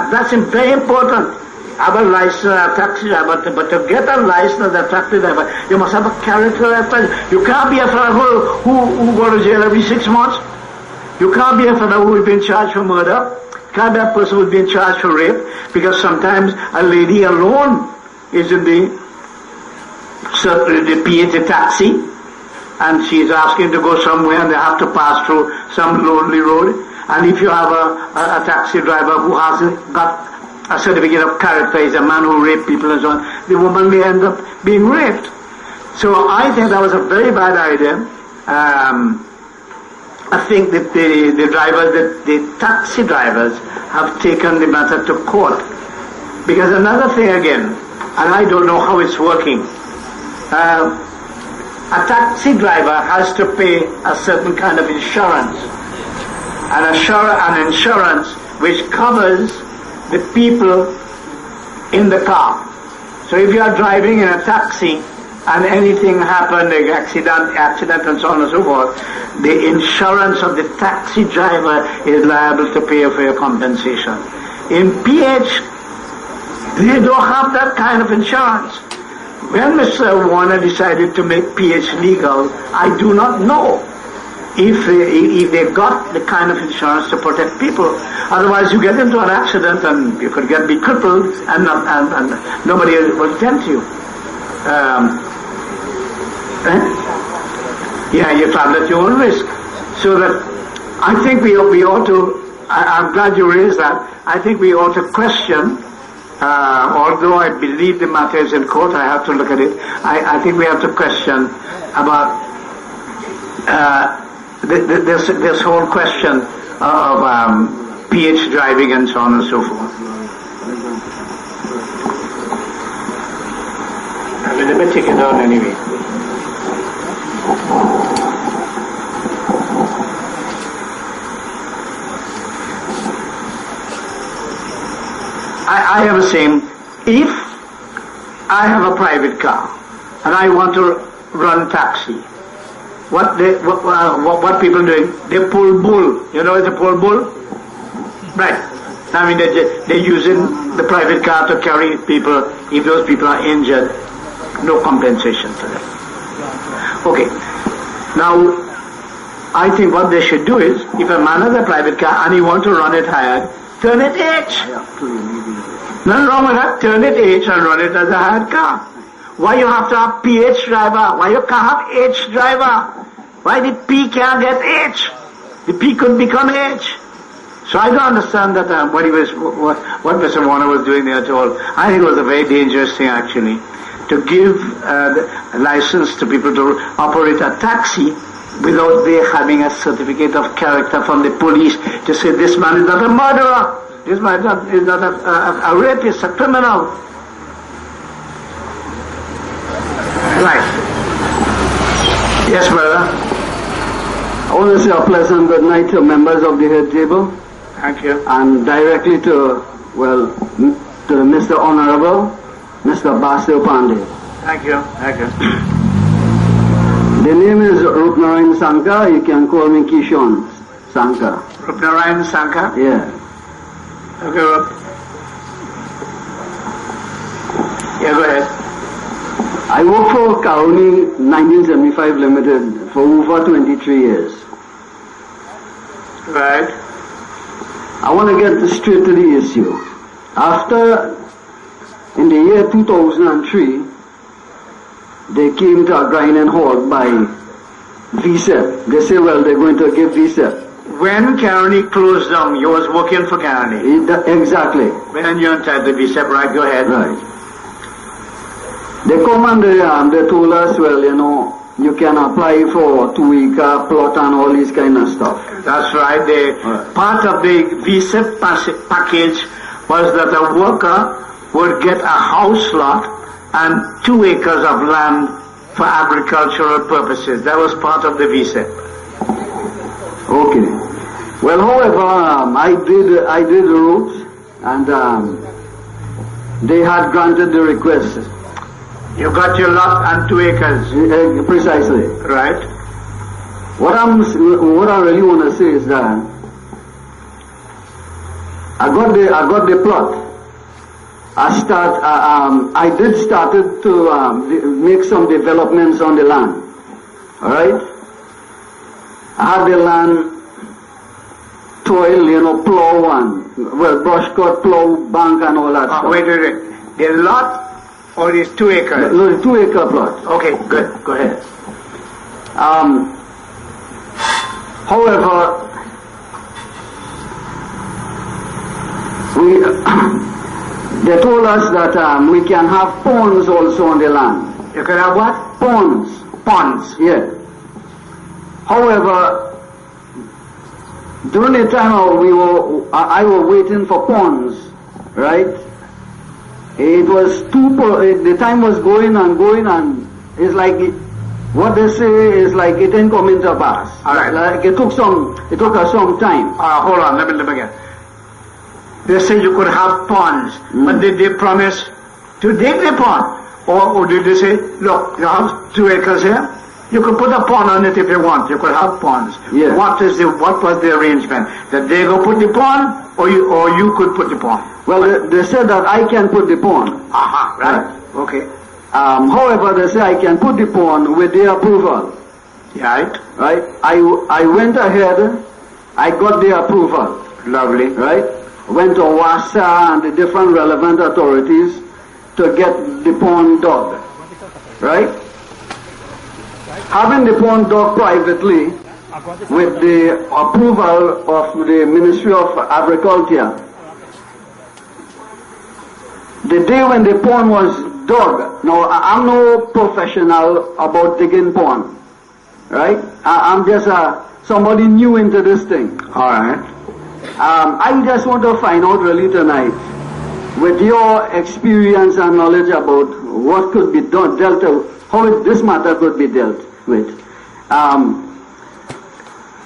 that's very important. have a license as a taxi driver, but to get a license as a taxi driver, you must have a character as well. You can't be a fellow who go to jail every 6 months. You can't be a fellow who has been charged for murder. You can't be a person who has been charged for rape, because sometimes a lady alone is in the PH taxi, and she's asking to go somewhere and they have to pass through some lonely road. And if you have a taxi driver who hasn't got a certificate of character, is a man who raped people and so on, the woman may end up being raped. So I think that was a very bad idea. I think that the taxi drivers have taken the matter to court. Because another thing again, and I don't know how it's working, a taxi driver has to pay a certain kind of insurance, an insurance which covers the people in the car. So if you are driving in a taxi and anything happened, like accident and so on and so forth, the insurance of the taxi driver is liable to pay for your compensation. In PH, they don't have that kind of insurance. When Mr. Warner decided to make PH legal, I do not know if they got the kind of insurance to protect people. Otherwise, you get into an accident and you could be crippled, and nobody will attend to you. Yeah, you travel at your own risk. So that I think we ought to. I'm glad you raised that. I think we ought to question. Although I believe the matter is in court, I have to look at it. I think we have to question about this whole question of PH driving and so on and so forth. Let me take it down anyway. I am saying, if I have a private car and I want to run taxi, what people doing? They pull bull. You know what they pull bull? Right. I mean, they're using the private car to carry people. If those people are injured, no compensation for them. Okay. Now, I think what they should do is, if a man has a private car and he wants to run it hired, turn it H. Nothing wrong with that. Turn it H and run it as a hired car. Why you have to have PH driver? Why you can't have H driver? Why the P can't get H? The P could become H. So I don't understand that what Mr. Warner was doing there at all. I think it was a very dangerous thing actually, to give a license to people to operate a taxi without they having a certificate of character from the police to say this man is not a murderer, this man is not a rapist, a criminal. Right. Yes, brother. I want to say a pleasant good night to members of the head table. Thank you. And directly to Mr. Honorable, Mr. Basdeo Panday. Thank you. Thank you. The name is Rupnarayan Sankar. You can call me Kishon Sankar. Rupnarayan Sankar? Yeah. Okay, Rup. Yeah, go ahead. I worked for Kauni 1975 Limited for over 23 years. Right. I want to get straight to the issue. After, in the year 2003, they came to a grinding halt by VSEP. They say, well, they're going to give VSEP. When Caroni closed down, you was working for Caroni. Exactly. When you entitled the VSEP, right, go ahead. Right. They come and they told us, well, you know, you can apply for 2-acre plot and all these kind of stuff. That's right. Part of the VSEP package was that a worker would get a house lot and 2 acres of land for agricultural purposes. That was part of the VSEP. Okay. Well, however, I did the roads, and they had granted the request. You got your lot and 2 acres. Precisely. Right. What I really want to say is that I got the plot, I did started to make some developments on the land. All right? I had the land toil, plow and, brush cut, plow, bank and all that stuff. Wait. The lot or is 2 acres? No, the 2 acre plot. Okay, good. Go ahead. However, they told us that we can have ponds also on the land. You can have what? Ponds. Ponds. Yeah. However, during the time I was waiting for ponds, right? It was the time was going and it's like what they say is like it didn't come into pass. All right. Like it took us some time. Hold on, let me again. They say you could have ponds, but did they promise to dig the pond? Or did they say, look, you have 2 acres here, you could put a pond on it if you want, you could have ponds. Yeah. What was the arrangement? That they go put the pond, or you could put the pond? Well, they said that I can put the pond. Right. Okay. However, they say I can put the pond with their approval. Right. Right? I went ahead, I got the approval. Lovely. Right? Went to WASA and the different relevant authorities to get the pond dug. Right? Having the pond dug privately with the approval of the Ministry of Agriculture, the day when the pond was dug, now I'm no professional about digging pond, right? I'm just somebody new into this thing. All right. I just want to find out really tonight, with your experience and knowledge about what could be done, how this matter could be dealt with.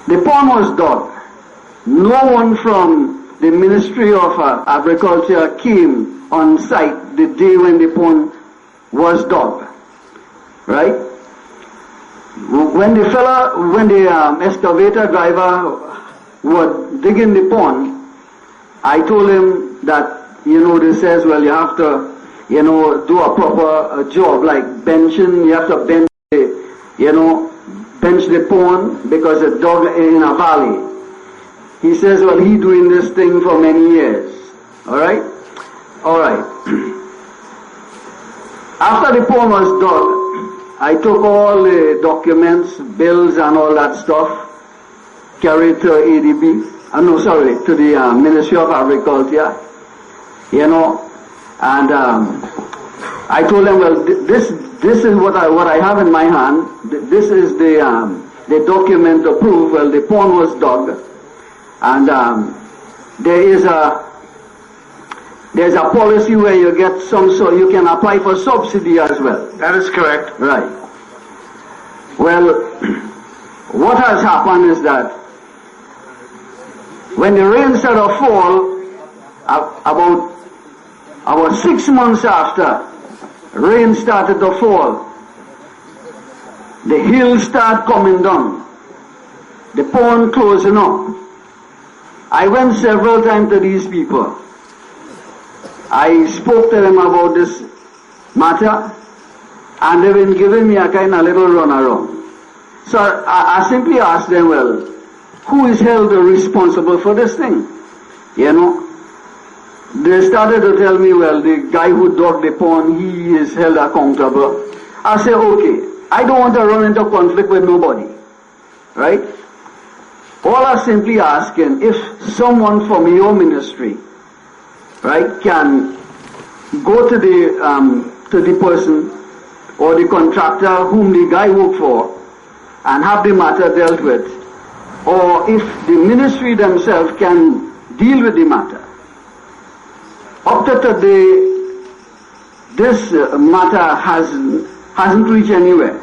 The pond was dug. No one from the Ministry of Agriculture came on site the day when the pond was dug. Right? When the excavator driver was digging the pond, I told him that, they says, well, you have to, do a proper job like benching, you have to bench the pond because it's dug in a valley. He says, well, he doing this thing for many years. Alright? Alright. After the pond was dug, I took all the documents, bills and all that stuff, carried to ADB, to the Ministry of Agriculture, and I told them, well, this is what I have in my hand. This is the document to prove, well, the pond was dug, and there's a policy where you get so you can apply for subsidy as well. That is correct. Right. Well, what has happened is that when the rain started to fall, about 6 months after, rain started to fall. The hills start coming down. The pond closing up. I went several times to these people. I spoke to them about this matter, and they've been giving me a kind of little runaround. So I simply asked them, well, who is held responsible for this thing? They started to tell me, well, the guy who dug the pond, he is held accountable. I said, okay, I don't want to run into conflict with nobody, right? All I'm simply asking, if someone from your ministry, right, can go to the person or the contractor whom the guy worked for and have the matter dealt with, or if the ministry themselves can deal with the matter. Up to today, this matter hasn't reached anywhere,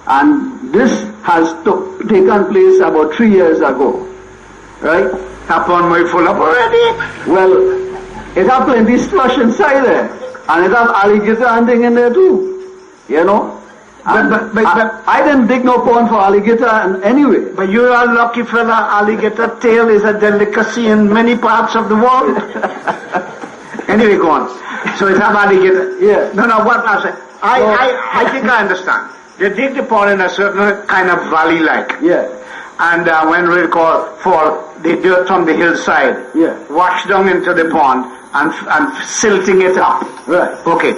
and this has taken place about 3 years ago, right? Upon my full up already. Well, it have plenty slush inside there, and it have alligator and thing in there too, But I didn't dig no pond for alligator anyway. But you're a lucky fella. Alligator tail is a delicacy in many parts of the world. Anyway, go on. So it's about to get... Yeah. No, what I'm saying. I think I understand. They dig the pond in a certain kind of valley-like. Yeah. And when we fall, the dirt from the hillside, wash down into the pond and silting it up. Right. Okay.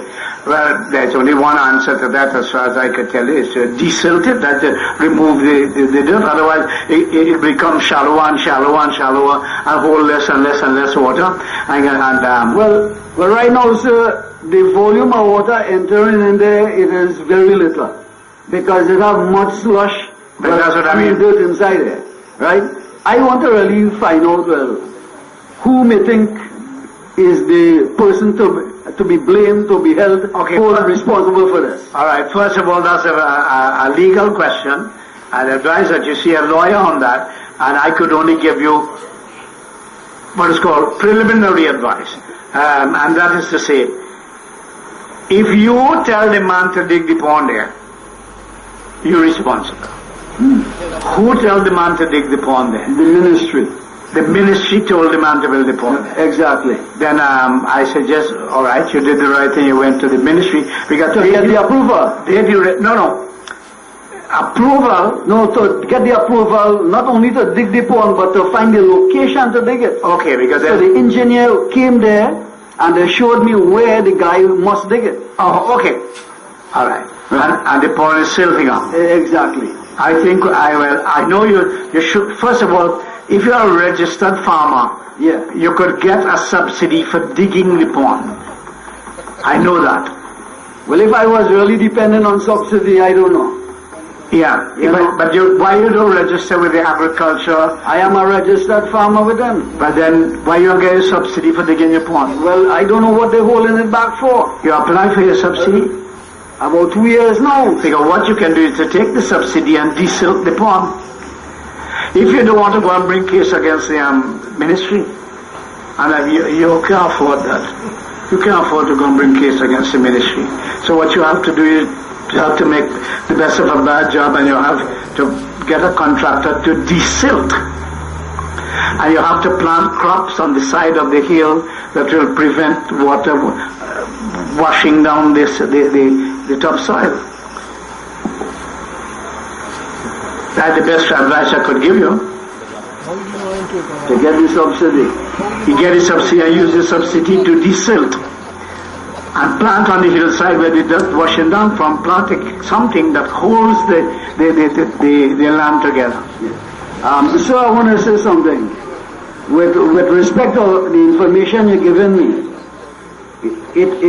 Well, there's only one answer to that as far as I can tell you, is to desilt it, that remove the dirt, otherwise it becomes shallower and shallower and shallower and hold less and less and less water. Well, right now, sir, the volume of water entering in there, it is very little. Because it have much slush, but that's what I mean. Dirt inside there, right? I want to really find out, well, who may think is the person to be blamed, to be held responsible for this. All right, first of all, that's a legal question. I'd advise that you see a lawyer on that, and I could only give you what is called preliminary advice. And that is to say, if you tell the man to dig the pond there, you're responsible. Who told the man to dig the pond there? The ministry. The ministry told the man to build the pond. Exactly. Then I suggest, all right, you did the right thing, you went to the ministry. Because to get the approval. Approval? No, to get the approval, not only to dig the pond, but to find the location to dig it. Okay, because... So the engineer came there, and they showed me where the guy must dig it. Oh, okay. All right. And the pond is silting up. Exactly. I think I know you should, first of all, if you are a registered farmer, you could get a subsidy for digging the pond. I know that. Well, if I was really dependent on subsidy, I don't know. Yeah, but why you don't register with the agriculture? I am a registered farmer with them. But then, why you don't get a subsidy for digging your pond? Well, I don't know what they're holding it back for. You apply for your subsidy? About 2 years now. Because what you can do is to take the subsidy and desilt the pond. If you don't want to go and bring case against the ministry, and you can't afford that. You can't afford to go and bring case against the ministry. So what you have to do is you have to make the best of a bad job, and you have to get a contractor to desilt. And you have to plant crops on the side of the hill that will prevent water washing down the topsoil. That's the best advice I could give you. To get the subsidy. You get the subsidy and use the subsidy to desilt. And plant on the hillside where the dirt washing down from, planting something that holds the land together. So I want to say something. With respect to the information you're giving me,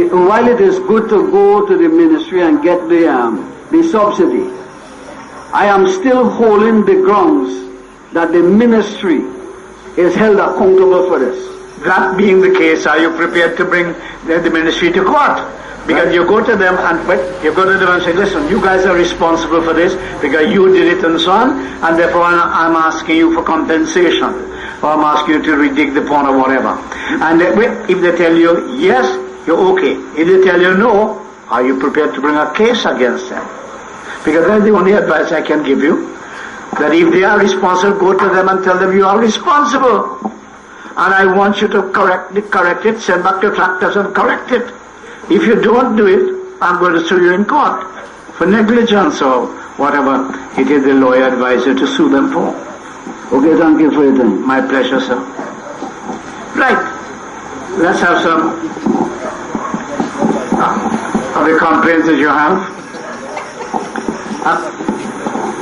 while it is good to go to the ministry and get the subsidy, I am still holding the grounds that the ministry is held accountable for this. That being the case, are you prepared to bring the ministry to court? Because you go to them and say, listen, you guys are responsible for this because you did it and so on, and therefore I'm asking you for compensation, or I'm asking you to redig the pond or whatever. And if they tell you yes, you're okay. If they tell you no, are you prepared to bring a case against them? Because that's the only advice I can give you. That if they are responsible, go to them and tell them you are responsible. And I want you to correct it, send back the tractors and correct it. If you don't do it, I'm going to sue you in court for negligence or whatever it is the lawyer advisor to sue them for. Okay, thank you for your time. My pleasure, sir. Right. Let's have some of the complaints that you have.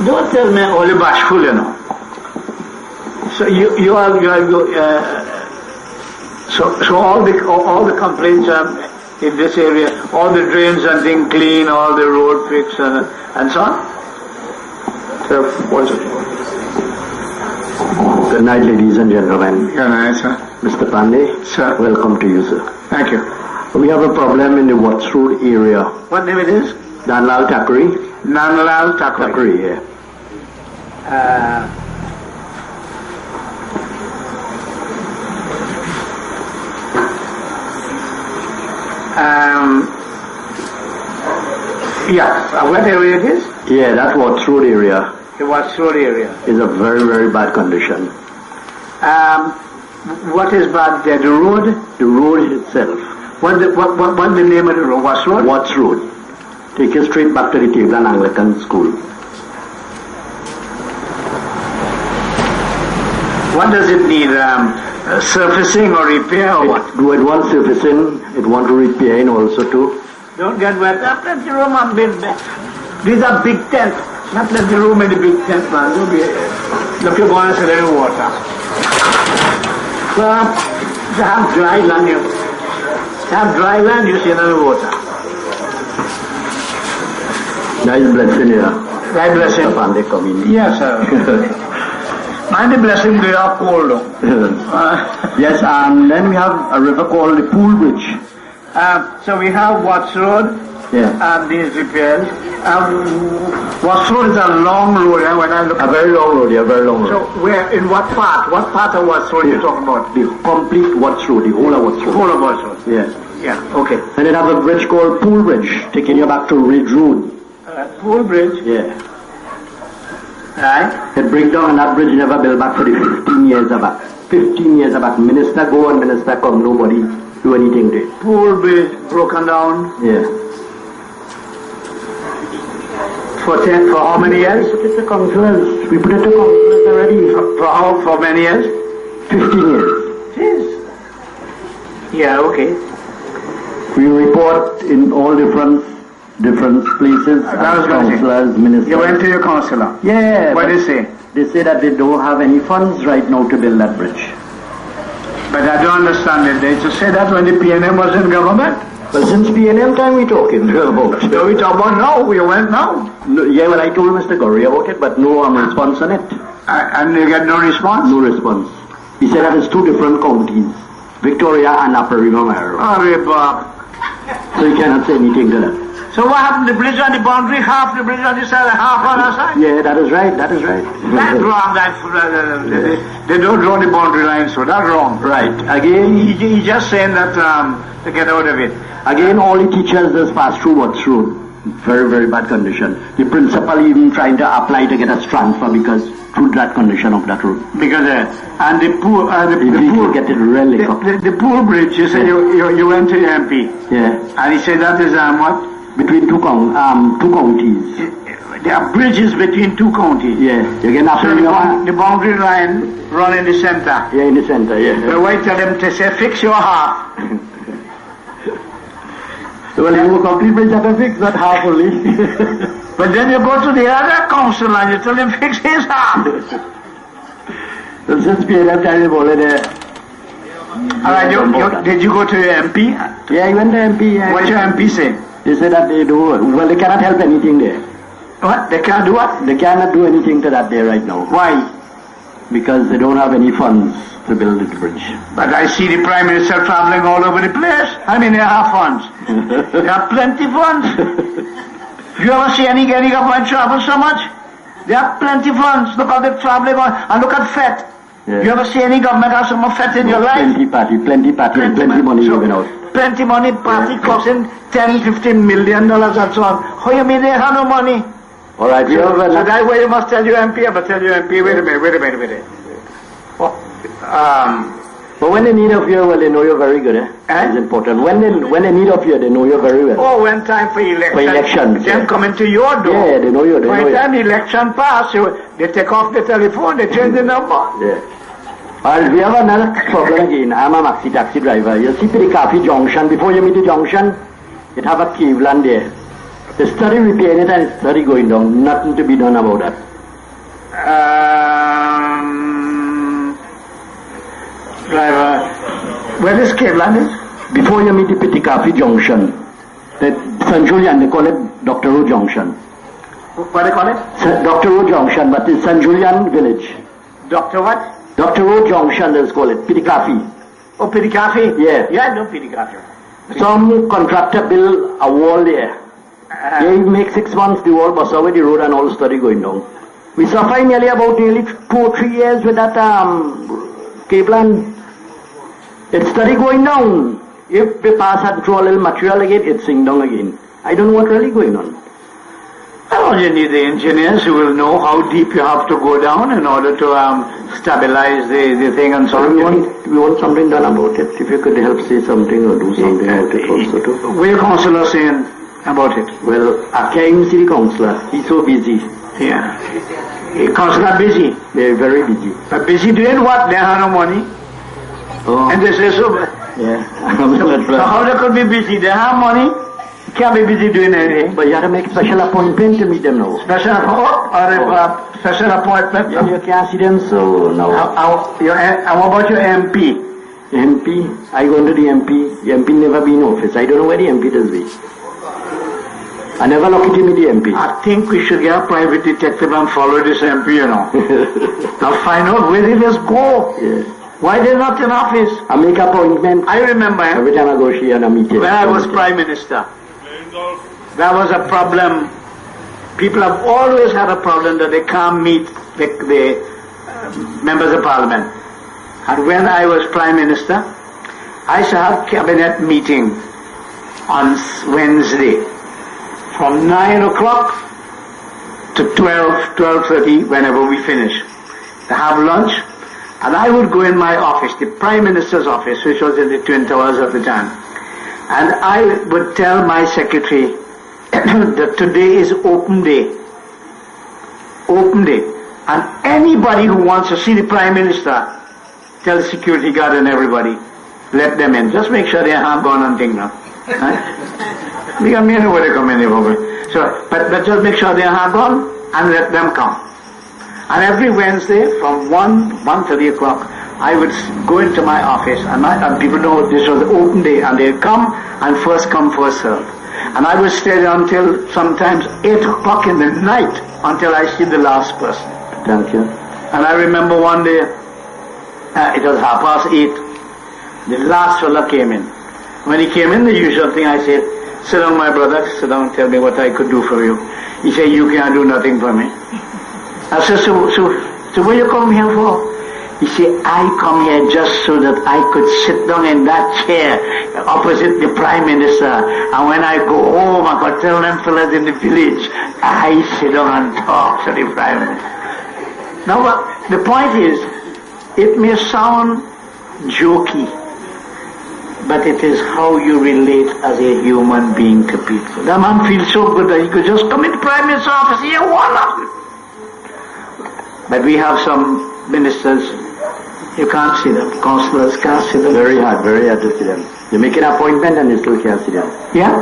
Don't tell me all you're bashful, you know. So so all the complaints are in this area, all the drains and things clean, all the road fixed and so on. So what's it? Good night, ladies and gentlemen. Good night, sir. Mr. Panday, sir. Welcome to you, sir. Thank you. We have a problem in the Watts Road area. What name it is? Nanlal Thackeray. Nanlal Thackeray. Thackeray, yeah. What area it is? Yeah, that Watts Road area. The Watts Road area. Is a very, very bad condition. What is bad there? The road? The road itself. What the name of the road? What's road? Watts Road. Take you straight back to the Tableland Anglican School. What does it need? Surfacing or repair or what? It wants surfacing, it wants repairing also too. Don't get wet. Not plenty room on big bed. These are big tents. Not plenty room in the big tent, man. Don't be, look, you're going to sit in the water. Well, they have dry land, you see in the water. Nice blessing here. Right blessing. Mr. Panday coming. Yes, sir. Mind the blessing, they are cold though. Yes, and then we have a river called the Pool Bridge. So we have Watts Road and these repairs. Watts Road is a long road, when I look A very long road, very long road. So where, in what part? What part of Watts Road are you talking about? The complete Watts Road, the whole of Watts Road. Whole of Watts Road. Yes. Yeah, okay. And then have a bridge called Pool Bridge, taking you back to Ridge Road. Pool Bridge. Yeah. Right. It break down and that bridge never built back for the 15 years back. 15 years back. Minister go and minister come, nobody do anything to it. Pool Bridge broken down. Yeah. For how many years? We put it to councillors. We put it to councillors already. For many years? 15 years. Yes. Yeah, okay. We report in all different places, I was gonna say. councillors, ministers. You went to your councillor. Yeah. What did they say? They say that they don't have any funds right now to build that bridge. But I don't understand it. They just say that when the PNM was in government. Well, since PNM time we talking about. So we talk about now. We went now. No, yeah, well, I told Mr. Gorey about it, but no response on it. And you get no response? No response. He said that it's two different counties, Victoria and Upper River Mara. Oh, Bob. So you cannot say anything to that. So what happened? The bridge on the boundary, half the bridge on the side, half on our side? Yeah, that is right. That is right. That's wrong. They don't draw the boundary line, so that's wrong. Right. Again, He's just saying that to get out of it. Again, all the teachers just pass through Watts Road. Very, very bad condition. The principal even trying to apply to get a transfer because through that condition of that road. Because and the pool, the pool get it really up. The pool bridge. You said you went to the MP. Yeah. And he said that is what? Between two counties. There are bridges between two counties. Yeah. You get So the boundary line run in the center. Yeah, in the center. Yeah. The way tell them to say fix your half. Well, you will complete bridge that can fix that half only. But then you go to the other council and you tell him fix his half. Well, since PNM time is already. Alright, did you go to your MP? Yeah, I went to MP. Yeah. What your MP say? They said that they do. Well, they cannot help anything there. What? They can't do what? They cannot do anything to that there right now. Why? Because they don't have any funds to build the bridge. But I see the Prime Minister traveling all over the place. I mean, they have funds. They have plenty funds. You ever see any government travel so much? They have plenty funds. Look how they're traveling on. And look at FET. Yeah. You ever see any government have so much FET in your life? Plenty party, and plenty money given out. Plenty money, party costing $10-15 million and so on. How you mean they have no money? All right, So that's why you must tell your MP. But tell your MP, wait a minute. But when they need of you, well, they know you're very good. It's important. When they need of you, they know you very well. Oh, when time for election. For elections. Them coming to your door. Yeah, they know you. By the time the election pass, they take off the telephone, they change the number. Yeah. Alright, we have another problem again. I'm a maxi taxi driver. You see the Kafi junction, before you meet the junction, it have a cave land there. They study repairing it and it's study going down. Nothing to be done about that. Driver, where is cave land is? Before you meet the Pitikafi junction, the St. Julian, they call it Dr. Road Junction. What do they call it? Dr. Road Junction, but it's St. Julian village. Dr. what? Dr. Road Junction, let's call it, Pitikafi. Oh, Pitikafi? Yeah. Yeah, I know Pitikafi. Some contractor build a wall there. They make 6 months, the wall bust away the road and all study going down. We suffer nearly 2 or 3 years with that cable and it's study going down. If we pass and throw a little material again, it's sink down again. I don't know what really going on. Well, you need the engineers who will know how deep you have to go down in order to stabilize the thing and so So on. we want something done about it. If you could help say something or do something about it also too. What your councillor saying about it? Well, I can't see the councillor. He's so busy. Yeah. Councillor busy. They're very busy. But busy doing what? They have no money. Oh, And they say so. yeah. So how they could be busy? They have money. Can't be busy doing anything. But you have to make special appointment to meet them now. Special special appointment. Yeah, you can't see them, so now. How about your MP? MP, I go to the MP. The MP never been in office. I don't know where the MP does be. I never look at him in the MP. I think we should get a private detective and follow this MP, you know. Now find out where did this go. Yeah. Why they're not in office? I make appointment. I remember Every time I go here and I meet him. when I was Prime Minister, there was a problem. People have always had a problem that they can't meet the members of Parliament. And when I was Prime Minister, I used to have cabinet meeting on Wednesday from 9 o'clock to 12:30, whenever we finish. To have lunch, and I would go in my office, the Prime Minister's office, which was in the Twin Towers at the time, and I would tell my secretary that today is open day. Open day. And anybody who wants to see the Prime Minister, tell the security guard and everybody, let them in. Just make sure they have gone and things now. Right? Because me know where they come in. So, but just make sure they have gone and let them come. And every Wednesday from 1:30 o'clock, I would go into my office, and people know this was open day, and they'd come and first come, first serve. And I would stay there until sometimes 8 o'clock in the night until I see the last person. Thank you. And I remember one day, it was 8:30, the last fella came in. When he came in, the usual thing I said, sit down my brother, sit down, tell me what I could do for you. He said, you can't do nothing for me. I said, so what you come here for? He said, I come here just so that I could sit down in that chair opposite the Prime Minister, and when I go home, I could tell them fellas in the village, I sit down and talk to the Prime Minister. Now, the point is, it may sound jokey, but it is how you relate as a human being to people. That man feels so good that he could just come into Prime Minister's office and say, voila! But we have some ministers, you can't see them. Councillors can't see them. Very hard to see them. You make an appointment and you still can't see them. Yeah?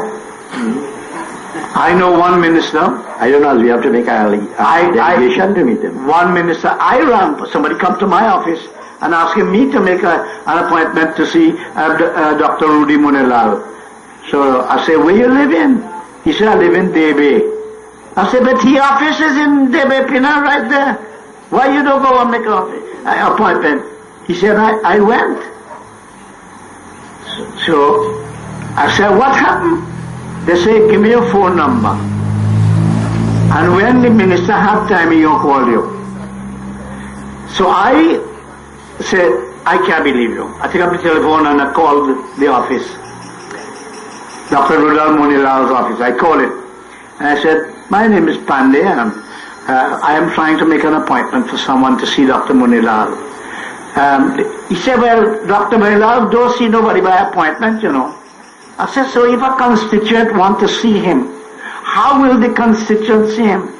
I know one minister. I don't know, we have to make a delegation to meet them. One minister, I ran for somebody come to my office and asking me to make an appointment to see Dr. Rudy Munilal. So I said, where you live in? He said, I live in Debe. I said, but his office is in Debe Pina right there. Why you don't go and make an appointment? He said, I went. So I said, what happened? They say, give me your phone number. And when the minister have time, he'll call you. So I said, I can't believe you. I took up the telephone and I called the office. Dr. Rudal Munilal's office. I called it. And I said, my name is Panday, and I am trying to make an appointment for someone to see Dr. Munilal. He said, well, Dr. Munilal don't see nobody by appointment, you know. I said, so if a constituent want to see him, how will the constituent see him?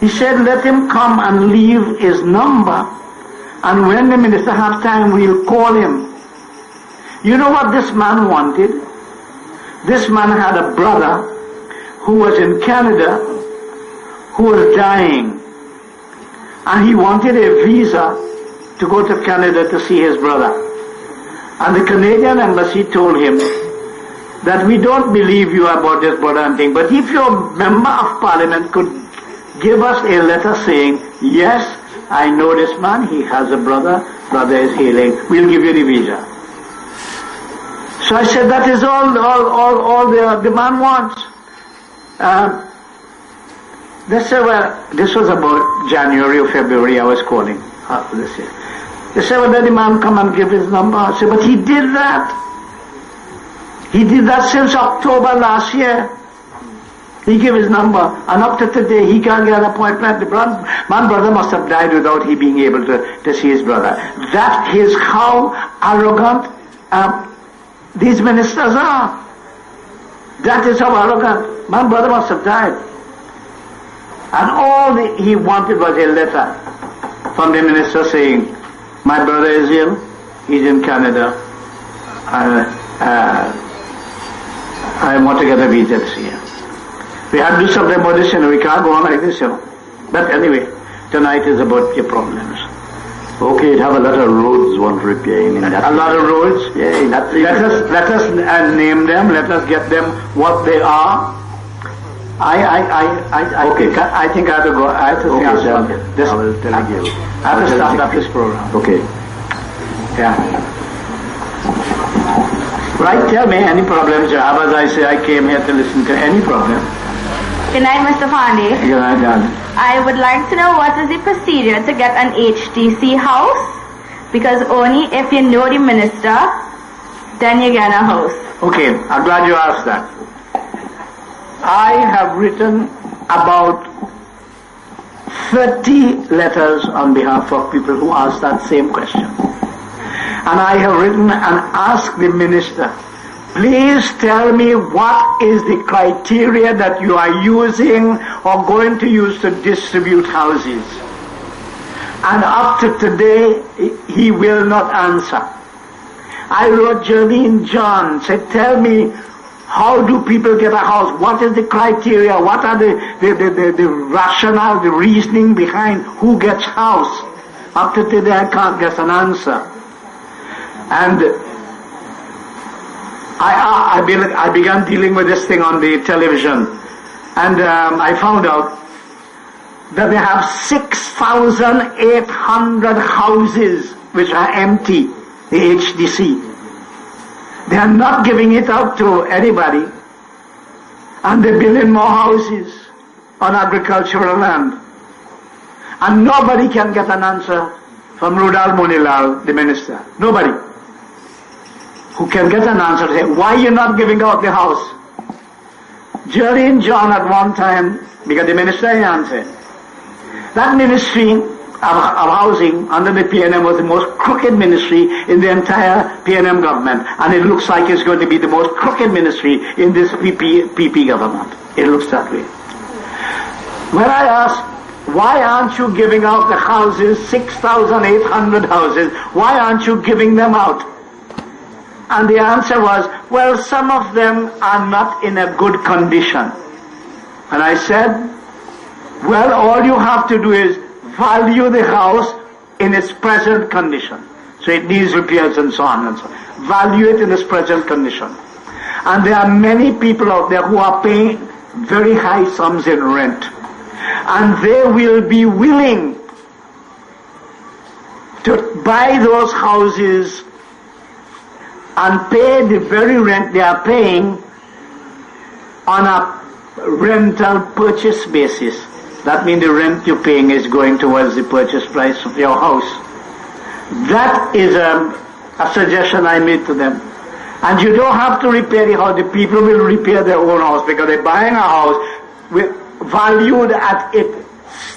He said, let him come and leave his number, and when the minister have time, we'll call him. You know what this man wanted? This man had a brother who was in Canada, who was dying, and he wanted a visa to go to Canada to see his brother. And the Canadian embassy told him that we don't believe you about this brother and thing, but if your member of parliament could give us a letter saying, yes, I know this man, he has a brother is healing, we'll give you the visa. So I said, that is all the man wants. They said, well, this was about January or February I was calling after this year. They said, well, let the man come and give his number. I said, but he did that. He did that since October last year. He gave his number, and up to today he can't get an appointment. My brother must have died without he being able to see his brother. That is how arrogant these ministers are. That is how arrogant. My brother must have died. And all he wanted was a letter from the minister saying, my brother is ill, he's in Canada, I want to get a visa to see him. We have to do something about this, we can't go on like this, But anyway, tonight is about your problems. Okay, it have a lot of roads want repairing. A lot of roads? Yeah, let us name them, let us get them what they are. Okay. I think I have to go. I have to Okay, think sir. this. I will tell you. I have to start up this program. Okay. Yeah. Right, tell me any problems you have. As I say, I came here to listen to any problem. Good night, Mr. Panday. You're not done. I would like to know what is the procedure to get an HDC house, because only if you know the minister, then you get a house. Okay, I'm glad you asked that. I have written about 30 letters on behalf of people who ask that same question. And I have written and asked the minister, please tell me what is the criteria that you are using or going to use to distribute houses. And up to today, he will not answer. I wrote Jerlene John, said, tell me, how do people get a house? What is the criteria? What are the rationale, the reasoning behind who gets house? Up to today, I can't get an answer. And I began dealing with this thing on the television, and I found out that they have 6,800 houses which are empty, the HDC. They are not giving it out to anybody, and they're building more houses on agricultural land. And nobody can get an answer from Rudal Munilal, the minister. Nobody who can get an answer to say, why are you not giving out the house? Jerry John at one time, because the minister answered, that ministry of housing under the PNM was the most crooked ministry in the entire PNM government, and it looks like it's going to be the most crooked ministry in this PP government. It looks that way. When I asked, why aren't you giving out the houses, 6,800 houses, why aren't you giving them out? And the answer was, well, some of them are not in a good condition. And I said, well, all you have to do is value the house in its present condition. So it needs repairs and so on and so on. Value it in its present condition. And there are many people out there who are paying very high sums in rent. And they will be willing to buy those houses and pay the very rent they are paying on a rental purchase basis. That means the rent you're paying is going towards the purchase price of your house. That is a suggestion I made to them. And you don't have to repair the house. The people will repair their own house because they're buying a house valued at its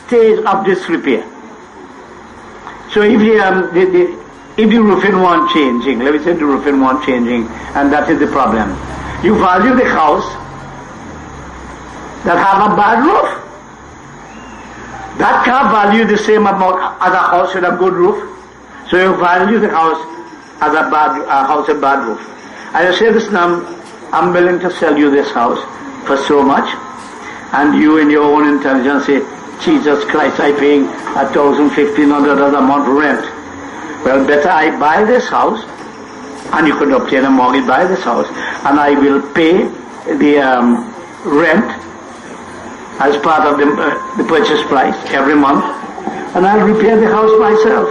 stage of disrepair. So if the roofing wants changing, let me say the roofing wants changing, and that is the problem. You value the house that have a bad roof. That can't value the same amount as a house with a good roof. So you value the house as a house with a bad roof. And you say, listen, I'm willing to sell you this house for so much, and you in your own intelligence say, Jesus Christ, I'm paying $1,000, $1,500 a month rent. Well, better I buy this house, and you can obtain a mortgage, buy this house, and I will pay the rent as part of the purchase price every month, and I'll repair the house myself.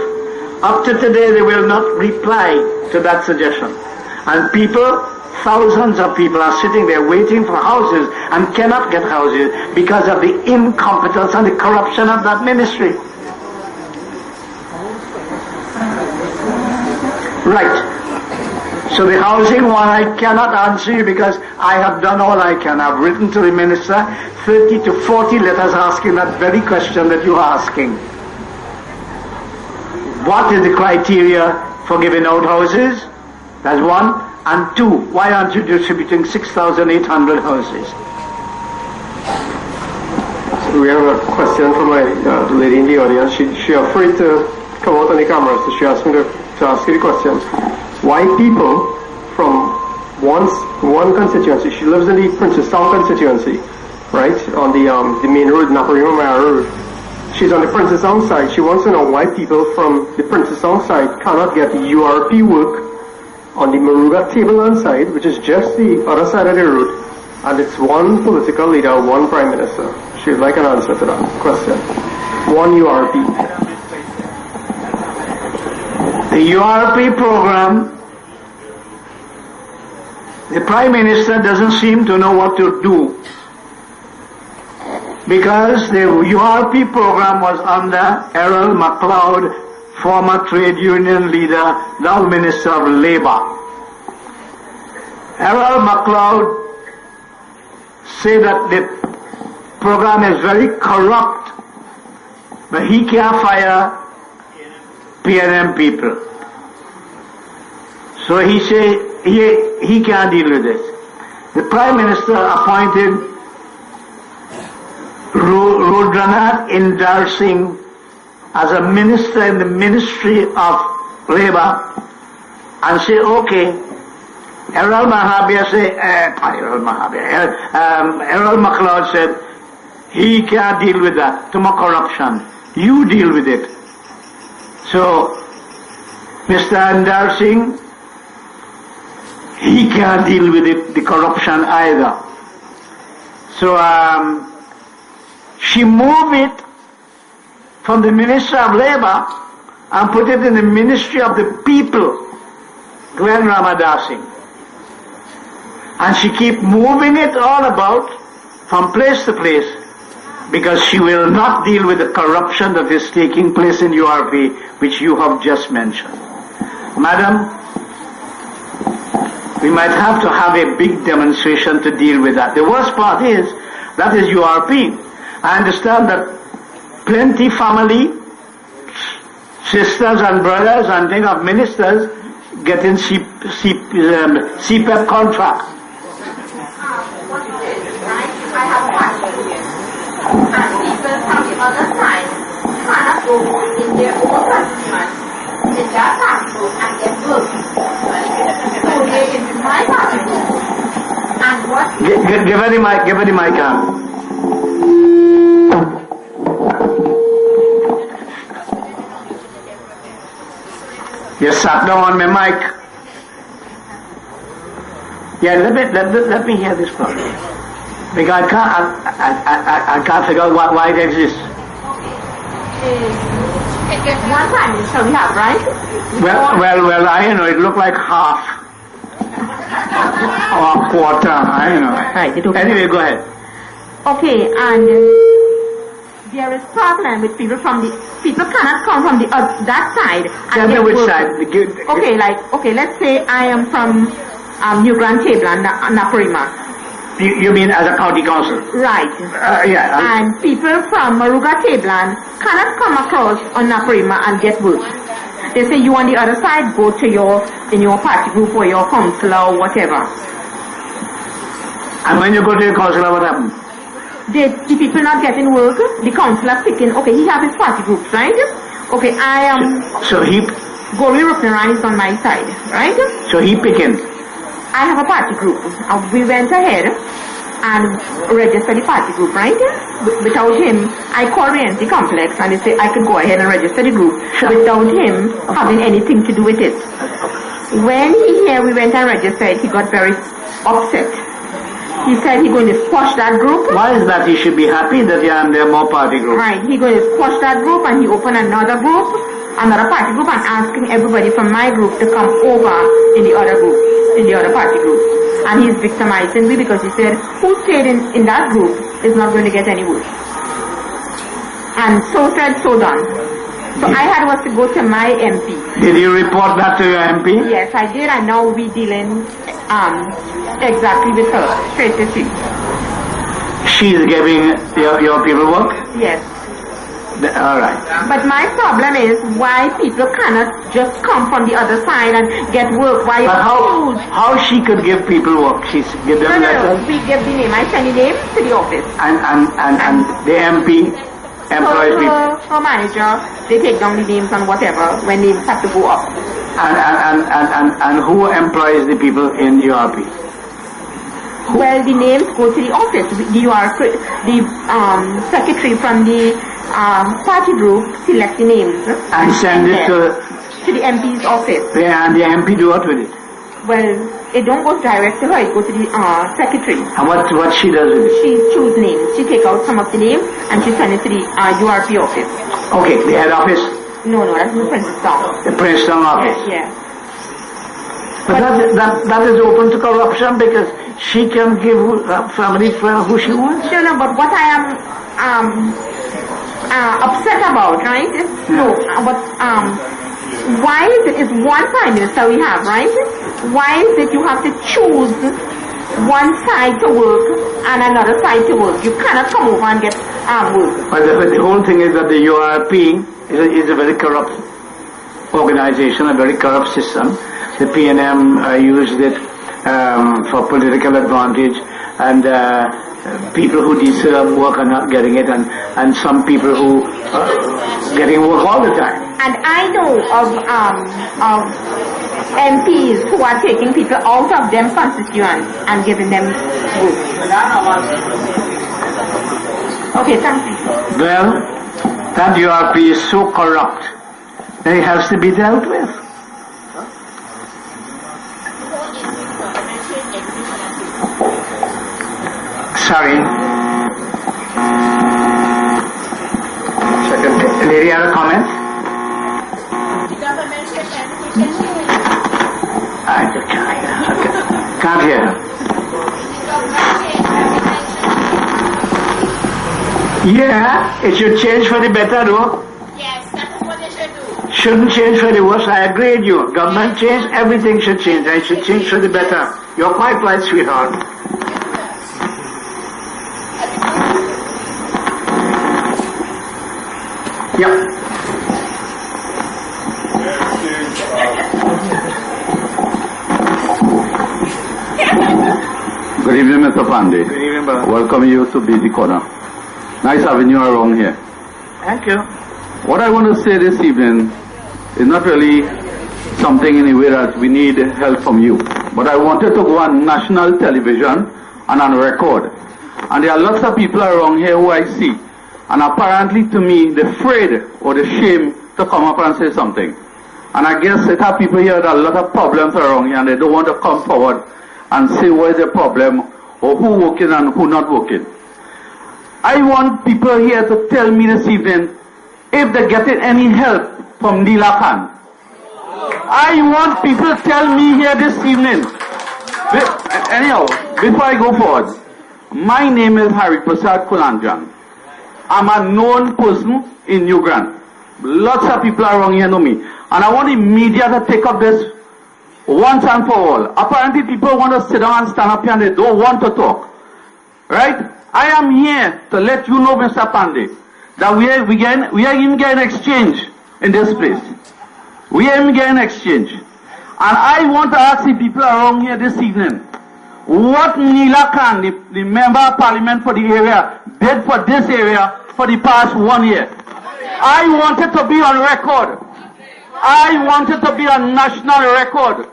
Up to today, they will not reply to that suggestion. And people, thousands of people are sitting there waiting for houses and cannot get houses because of the incompetence and the corruption of that ministry. Right. So the housing one, I cannot answer you because I have done all I can. I've written to the minister 30 to 40 letters asking that very question that you're asking. What is the criteria for giving out houses? That's one. And two, why aren't you distributing 6,800 houses? We have a question from the lady in the audience. She afraid to come out on the camera, so she asked me to ask you the question. Why people from one constituency, she lives in the Princestown constituency, right, on the main road, Naparima Maya Road. She's on the Princestown side. She wants to know why people from the Princestown side cannot get URP work on the Maruga Tableland side, which is just the other side of the road, and it's one political leader, one prime minister. She'd like an answer to that question. One URP. The URP program, the Prime Minister doesn't seem to know what to do, because the URP program was under Errol MacLeod, former trade union leader, now Minister of Labour. Errol MacLeod said that the program is very corrupt, but he can't fire PNM people. So he said he can't deal with this. The Prime Minister appointed Rudranath Indar Singh as a minister in the Ministry of Labour and say, okay, Errol MacLeod said he can't deal with that, too much corruption. You deal with it. So, Mr. Indar Singh, he can't deal with it, the corruption either. So, she moved it from the Ministry of Labour and put it in the Ministry of the People, Glenn Ramadasing. And she keep moving it all about from place to place because she will not deal with the corruption that is taking place in URP, which you have just mentioned. Madam, we might have to have a big demonstration to deal with that. The worst part is, that is URP. I understand that plenty family, sisters and brothers and thing of ministers getting CPEP contracts. I have questions here. And people from the other side cannot go in their own constituents in their passport and get work. So they in my passport. And what? Give her the mic, You sat down on my mic. Yeah, let me hear this part. Because I can't figure out why it exists. One time shall we have, right? Well, I know, it looked like half. Or a quarter, I know. Right, Anyway, go ahead. Okay, and there is problem with people people cannot come from that side. Tell me which side. Okay, let's say I am from New Grand Tableland, Naparima. You mean as a county council? Right. Yeah. And people from Maruga Tableland cannot come across on Naparima and get work. They say you on the other side, go to in your party group or your councillor or whatever. And when you go to your councillor, what happens? The people not getting work, the councillor picking, okay, he has his party groups, right? Okay, I am... So he... Gori Rupnara is on my side, right? So he picking? I have a party group. We went ahead and registered the party group, right? Without him, I called the complex and they say I could go ahead and register the group without him having anything to do with it. When we went and registered, he got very upset. He said he's going to squash that group. Why is that? He should be happy that there are more party groups. Right, he's going to squash that group and he opened another party group, and asking everybody from my group to come over in the other group, in the other party group. And he's victimizing me because he said, who stayed in that group is not going to get any work. And so said, so done. So I had was to go to my MP. Did you report that to your MP? Yes, I did, and now we dealing exactly with her, straight to she. She's giving your people work? Yes. All right. But my problem is why people cannot just come from the other side and get work. Why? But how she could give people work? She's give them letters? We give the name. I send the name to the office. And the MP employs people. Her manager, they take down the names and whatever when names have to go up. And who employs the people in URP? Well, the names go to the office. The secretary from the party group select the names and send it to the MP's office. Yeah, and the MP do what with it? Well, it don't go direct to her. It goes to the secretary. And what she does with it? She choose names. She take out some of the names and she send it to the URP office. Okay, the head office. No, that's the Princeton. The Princeton office. Yeah. But that is open to corruption because she can give family who she wants. No, but what I am upset about, right, is why is it is one prime minister we have, right? Why is it you have to choose one side to work and another side to work? You cannot come over and get work. But the whole thing is that the URP is a very corrupt organization, a very corrupt system. The PNM used it for political advantage, and people who deserve work are not getting it, and some people who are getting work all the time. And I know of MPs who are taking people out of them constituents and giving them work. Okay, thank you. Well, that URP is so corrupt that it has to be dealt with. Sorry. Second, lady, other comments? I can't hear. Yeah, it should change for the better though. Yes, that is what they should do. Shouldn't change for the worse, I agree with you. Government change, everything should change. And it should change for the better. You're quite right, sweetheart. Yep. Good evening, Mr. Panday. Good evening, brother. Welcome you to BT Corner. Nice having you around here. Thank you. What I want to say this evening is not really something in a way that we need help from you. But I wanted to go on national television and on record. And there are lots of people around here who I see. And apparently to me, they're afraid or they're ashamed to come up and say something. And I guess it have people here that have a lot of problems around here and they don't want to come forward and say what is the problem or who working and who not working. I want people here to tell me this evening if they're getting any help from Neela Khan. I want people to tell me here this evening. Anyhow, before I go forward, my name is Harry Prasad Kulanjan. I'm a known person in New Grand. Lots of people around here know me. And I want the media to take up this once and for all. Apparently people want to sit down and stand up here and they don't want to talk. Right? I am here to let you know, Mr. Panday, that we are even getting exchange in this place. We are even getting exchange. And I want to ask the people around here this evening, what Neela Khan, the member of parliament for the area, did for this area for the past 1 year. I wanted to be on record. I wanted to be on national record.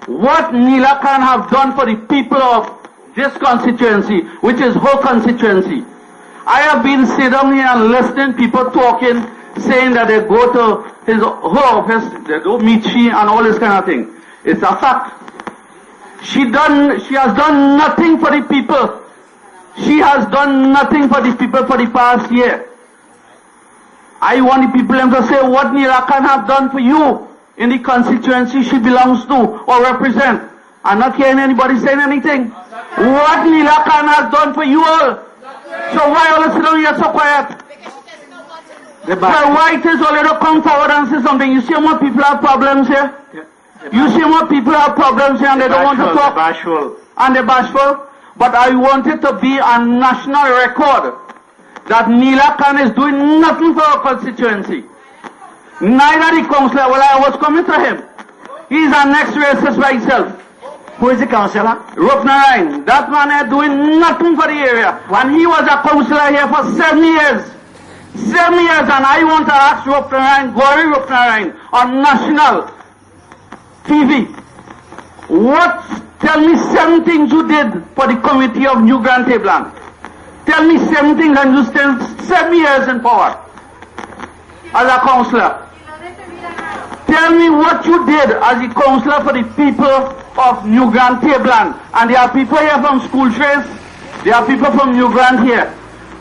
What Neela Khan have done for the people of this constituency, which is her constituency. I have been sitting down here and listening people talking, saying that they go to her office, they don't meet she and all this kind of thing. It's a fact. She has done nothing for the people. She has done nothing for the people for the past year. I want the people to say what Neela Khan have done for you in the constituency she belongs to or represent. I'm not hearing anybody saying anything. What Neela Khan has done for you all. So why all sit down here so quiet? Well, why it is all you to come forward and say something? You see more people have problems here? You see more people have problems here and they don't want to talk? Bashful. And they're bashful? But I want it to be a national record that Neela Khan is doing nothing for our constituency. Neither the councillor, well, I was coming to him. He's an ex-racist by himself. Who is the councillor? Rupnarayan. That man is doing nothing for the area. And he was a councillor here for 7 years. 7 years, and I want to ask Rupnarayan, Gauri Rupnarayan, on national TV, tell me 7 things you did for the community of New Grand Tabland. Tell me 7 things, and you spent 7 years in power as a councillor. Tell me what you did as a councillor for the people of New Grand Tabland. And there are people here from School Trace, there are people from New Grand here.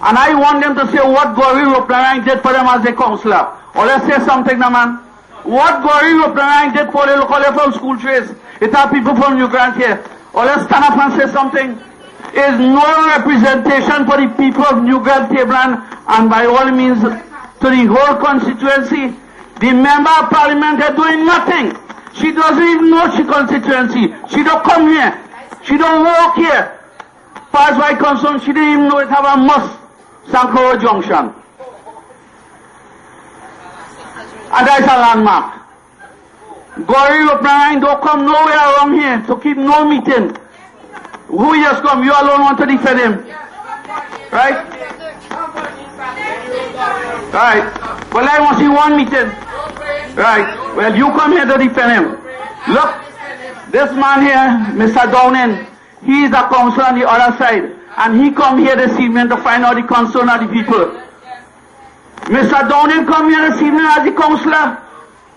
And I want them to say what Gauri Rupnarayan did for them as a councillor. Or let's say something now, man. What Gauri Rupnarayan did for the local from School Trace. It are people from New Grand here. Or let's stand up and say something. Is no representation for the people of New Grand Tabland, and by all means to the whole constituency. The member of parliament is doing nothing. She doesn't even know she constituency. She don't come here. She don't walk here. Far as I concerned, she didn't even know it have a must. Sankoro Junction. And that's a landmark. Gauri Rupnarayan don't come nowhere around here to keep no meeting. Who just come? You alone want to defend him. Right? Right. Well, I want to see one meeting. Right. Well, you come here to defend him. Look, this man here, Mr. Downing, he is a councillor on the other side. And he come here this evening to find out the concern of the people. Mr. Downing come here this evening as the councillor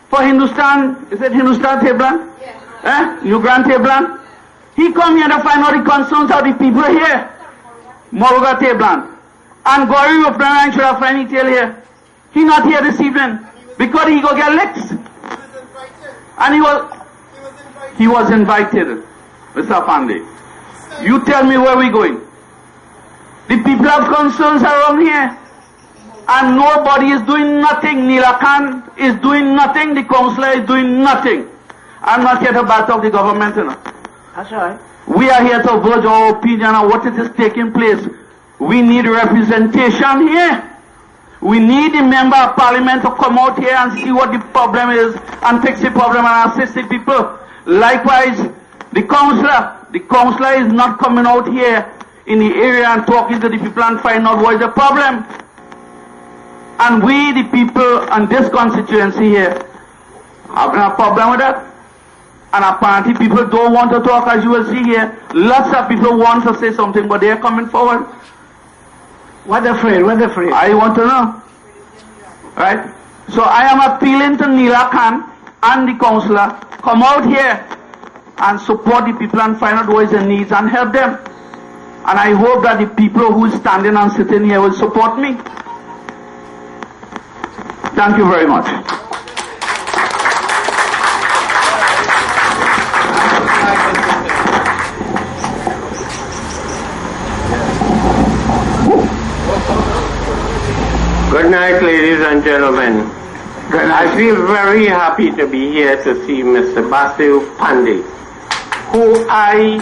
for Hindustan, is it Hindustan Tabland? Yes. New Grand Tabland? He come here to find out the concerns of the people here. Moruga Tabland. And Gauri Rupnarayan should have friendly tail here. He not here this evening because he go get licked. And he was invited, Mr. Panday. You tell me where we going. The people have concerns around here. And nobody is doing nothing. Neela Khan is doing nothing. The councillor is doing nothing. I'm not here to back up the government, you know. That's right. We are here to voice our opinion on what is taking place. We need representation here. We need the member of parliament to come out here and see what the problem is and fix the problem and assist the people. Likewise, the councillor is not coming out here in the area and talking to the people and find out what is the problem. And we, the people on this constituency here, having a problem with that. And apparently people don't want to talk, as you will see here. Lots of people want to say something, but they are coming forward. What afraid? What afraid? I want to know. Right? So I am appealing to Neela Khan and the councillor, come out here and support the people and find out what is their needs and help them. And I hope that the people who are standing and sitting here will support me. Thank you very much. Good night, ladies and gentlemen. I feel very happy to be here to see Mr. Basdeo Panday, who I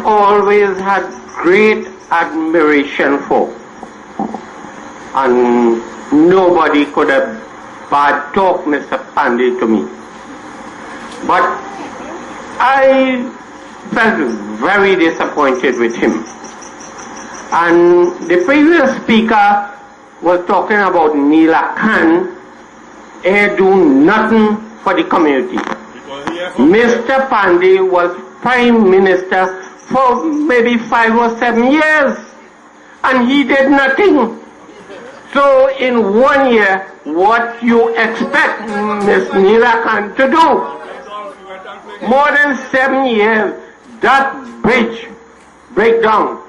always had great admiration for. And nobody could have bad talk Mr. Panday to me. But I felt very disappointed with him. And the previous speaker was talking about Neela Khan do nothing for the community. Mr. Panday was Prime Minister for maybe 5 or 7 years and he did nothing. So in 1 year, what you expect Ms. Neela Khan to do? More than 7 years, that bridge break down.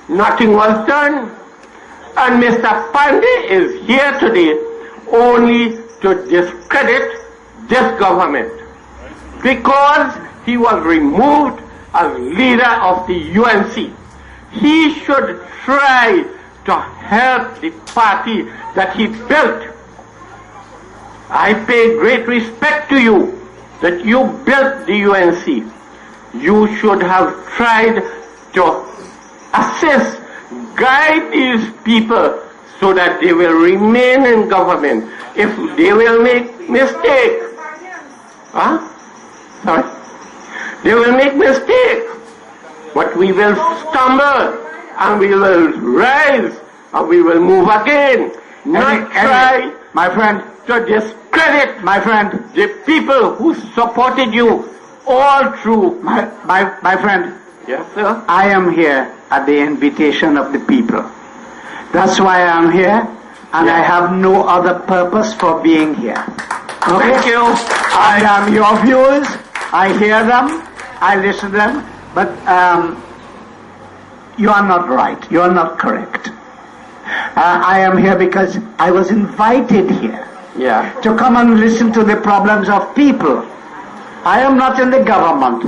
Nothing was done. And Mr. Panday is here today only to discredit this government because he was removed as leader of the UNC. He should try to help the party that he built I pay great respect to you that you built the UNC. You should have tried to assist, guide these people so that they will remain in government. If they will make mistakes, they will make mistakes, but we will stumble and we will rise and we will move again. Not try, my friend, to discredit, my friend, the people who supported you all through. My friend, Yes, sir. I am here at the invitation of the people. That's why I'm here, and I have no other purpose for being here. Okay? Thank you. I am your viewers. I hear them. I listen to them. But you are not right. You are not correct. I am here because I was invited here to come and listen to the problems of people. I am not in the government.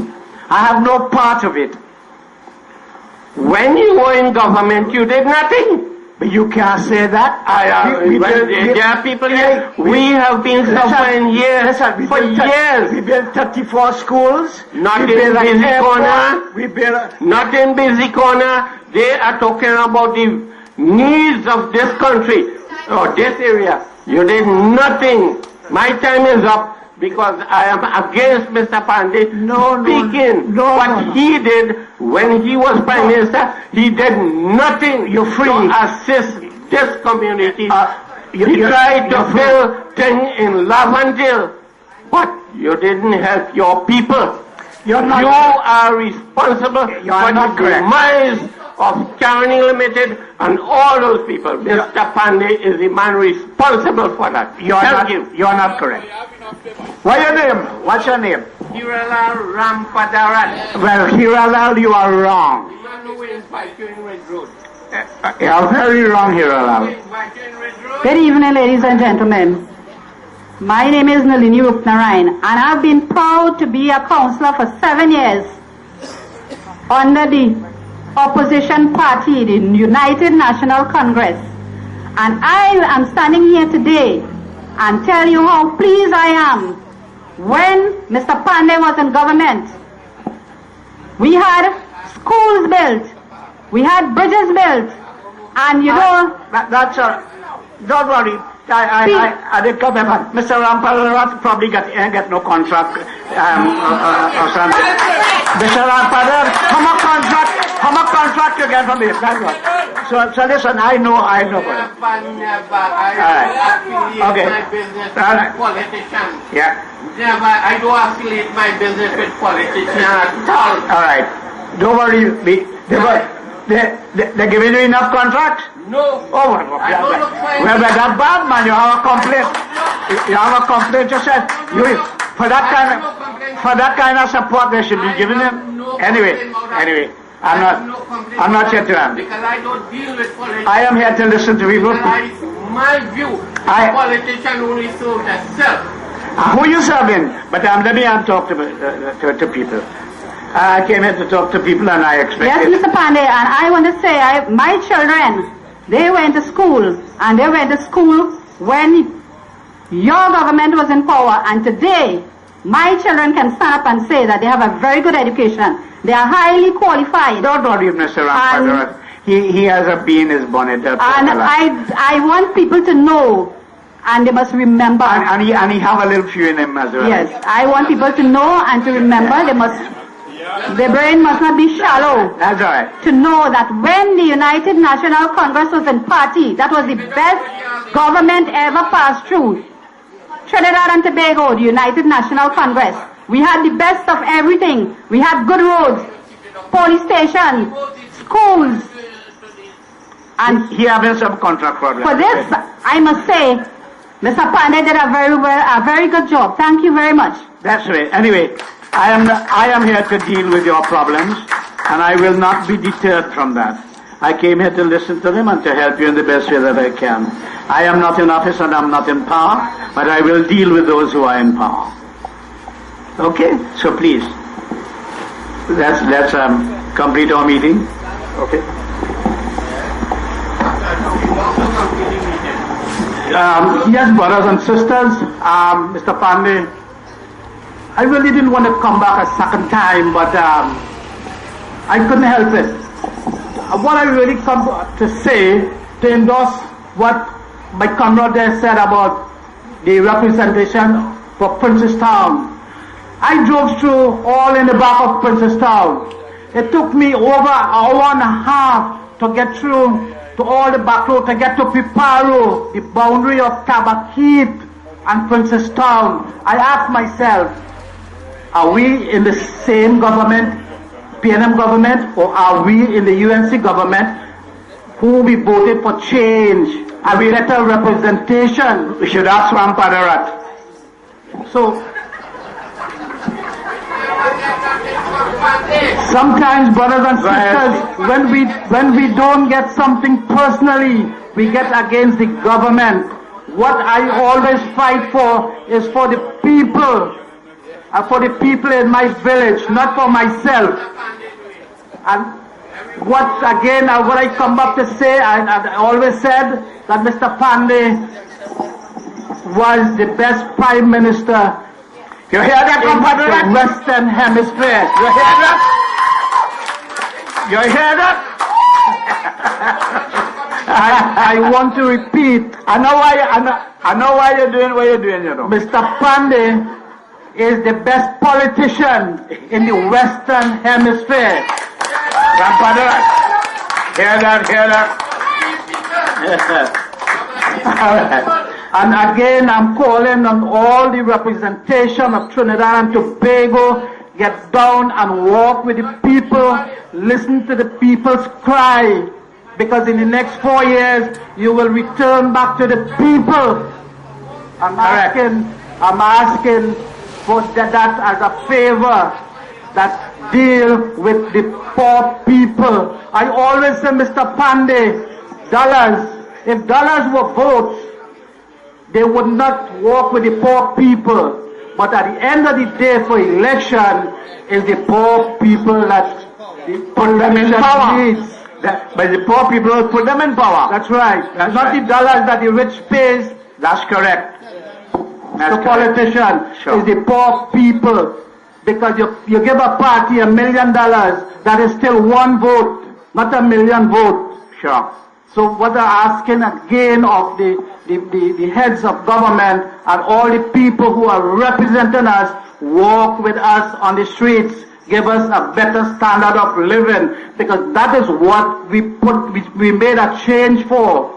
I have no part of it. When you were in government, you did nothing. But you can't say that. There are people here. We have been suffering here for years. We built 34 schools. Not in busy corner. Not in busy corner. They are talking about the needs of this country or this area. You did nothing. My time is up because I am against Mr. Panday speaking. What he did when he was Prime Minister, he did nothing to assist this community. He tried to build things in Laventille, but you didn't help your people. You are responsible for the demise of Carney Limited and all those people. Mr. Panday is the man responsible for that. You are not correct. What's your name? What's your name? Hiralal Rampadaran. Well, Hiralal, you are wrong. You are very wrong, Hiralal. Good evening, ladies and gentlemen. My name is Nalini Rupnarayan, and I've been proud to be a councillor for 7 years under the opposition party, the United National Congress. And I am standing here today and tell you how pleased I am. When Mr. Panday was in government, we had schools built, we had bridges built, and you know... That's don't worry. I did come back. Mr. Rampadaran probably get no contract or something. Mr. Rampadaran, how much contract you get from this? That's what. So listen, I know. I Okay. my business with politicians. Yeah. I don't affiliate my business with politicians at all. All right. Don't worry. They're giving you enough contracts? No. Oh, I don't look for well, that's bad, man. You have a complaint. You have a complaint yourself. For that kind of support, they should be giving them. Anyway, I'm not here to answer. Because I don't deal with politics. I am here to listen to people. My view, politician only serve themselves. Who you serving? But let me talk to people. I came here to talk to people, and I expect. Yes, Mr. Panday, and I want to say, my children, they went to school, and they went to school when your government was in power, and today, my children can stand up and say that they have a very good education. They are highly qualified. Don't worry, Mr. Rampadaran. He has a bee in his bonnet. And I want people to know, and they must remember. And he have a little few in him as well. Yes, I want people to know and to remember. Their brain must not be shallow. That's right. To know that when the United National Congress was in party, that was the best government ever passed through. Trinidad and Tobago, the United National Congress. We had the best of everything. We had good roads, police stations, schools. And he having some contract problems. For this, I must say, Mr. Panday did a very good job. Thank you very much. That's right. Anyway, I am here to deal with your problems, and I will not be deterred from that. I came here to listen to them and to help you in the best way that I can. I am not in office and I'm not in power, but I will deal with those who are in power. Okay? So please, let's complete our meeting. Okay? Yes, brothers and sisters, Mr. Panday, I really didn't want to come back a second time, but I couldn't help it. What I really come to say, to endorse what my comrade there said about the representation for Princestown. I drove through all in the back of Princestown. It took me over an hour and a half to get through to all the back road, to get to Piparo, the boundary of Tabaquit and Princestown. I asked myself, are we in the same government, PNM government, or are we in the UNC government who we voted for change and better representation? We should ask Ram Padarat. So, sometimes, brothers and sisters, when we don't get something personally, we get against the government. What I always fight for is for the people, for the people in my village, not for myself. And what I come back to say, I always said that Mr. Panday was the best Prime Minister. You hear that, in the Western Hemisphere? You hear that? You hear that? I want to repeat. I know why you're doing what you're doing, you know. Mr. Panday is the best politician in the Western Hemisphere. Grandfather, hear that? All right. And again, I'm calling on all the representation of Trinidad and Tobago, get down and walk with the people, listen to the people's cry, because in the next 4 years, you will return back to the people. I'm asking for that as a favor, that deal with the poor people. I always say, Mr. Panday, if dollars were votes, they would not walk with the poor people. But at the end of the day, for election, is the poor people that put them in power. But the poor people put them in power. That's right. That's not right. The dollars that the rich pays. That's correct. The politician is the poor people. Because you give a party $1 million, that is still one vote, not 1 million votes. Sure. So what I'm asking again of the heads of government and all the people who are representing us, walk with us on the streets, give us a better standard of living, because that is what we made a change for.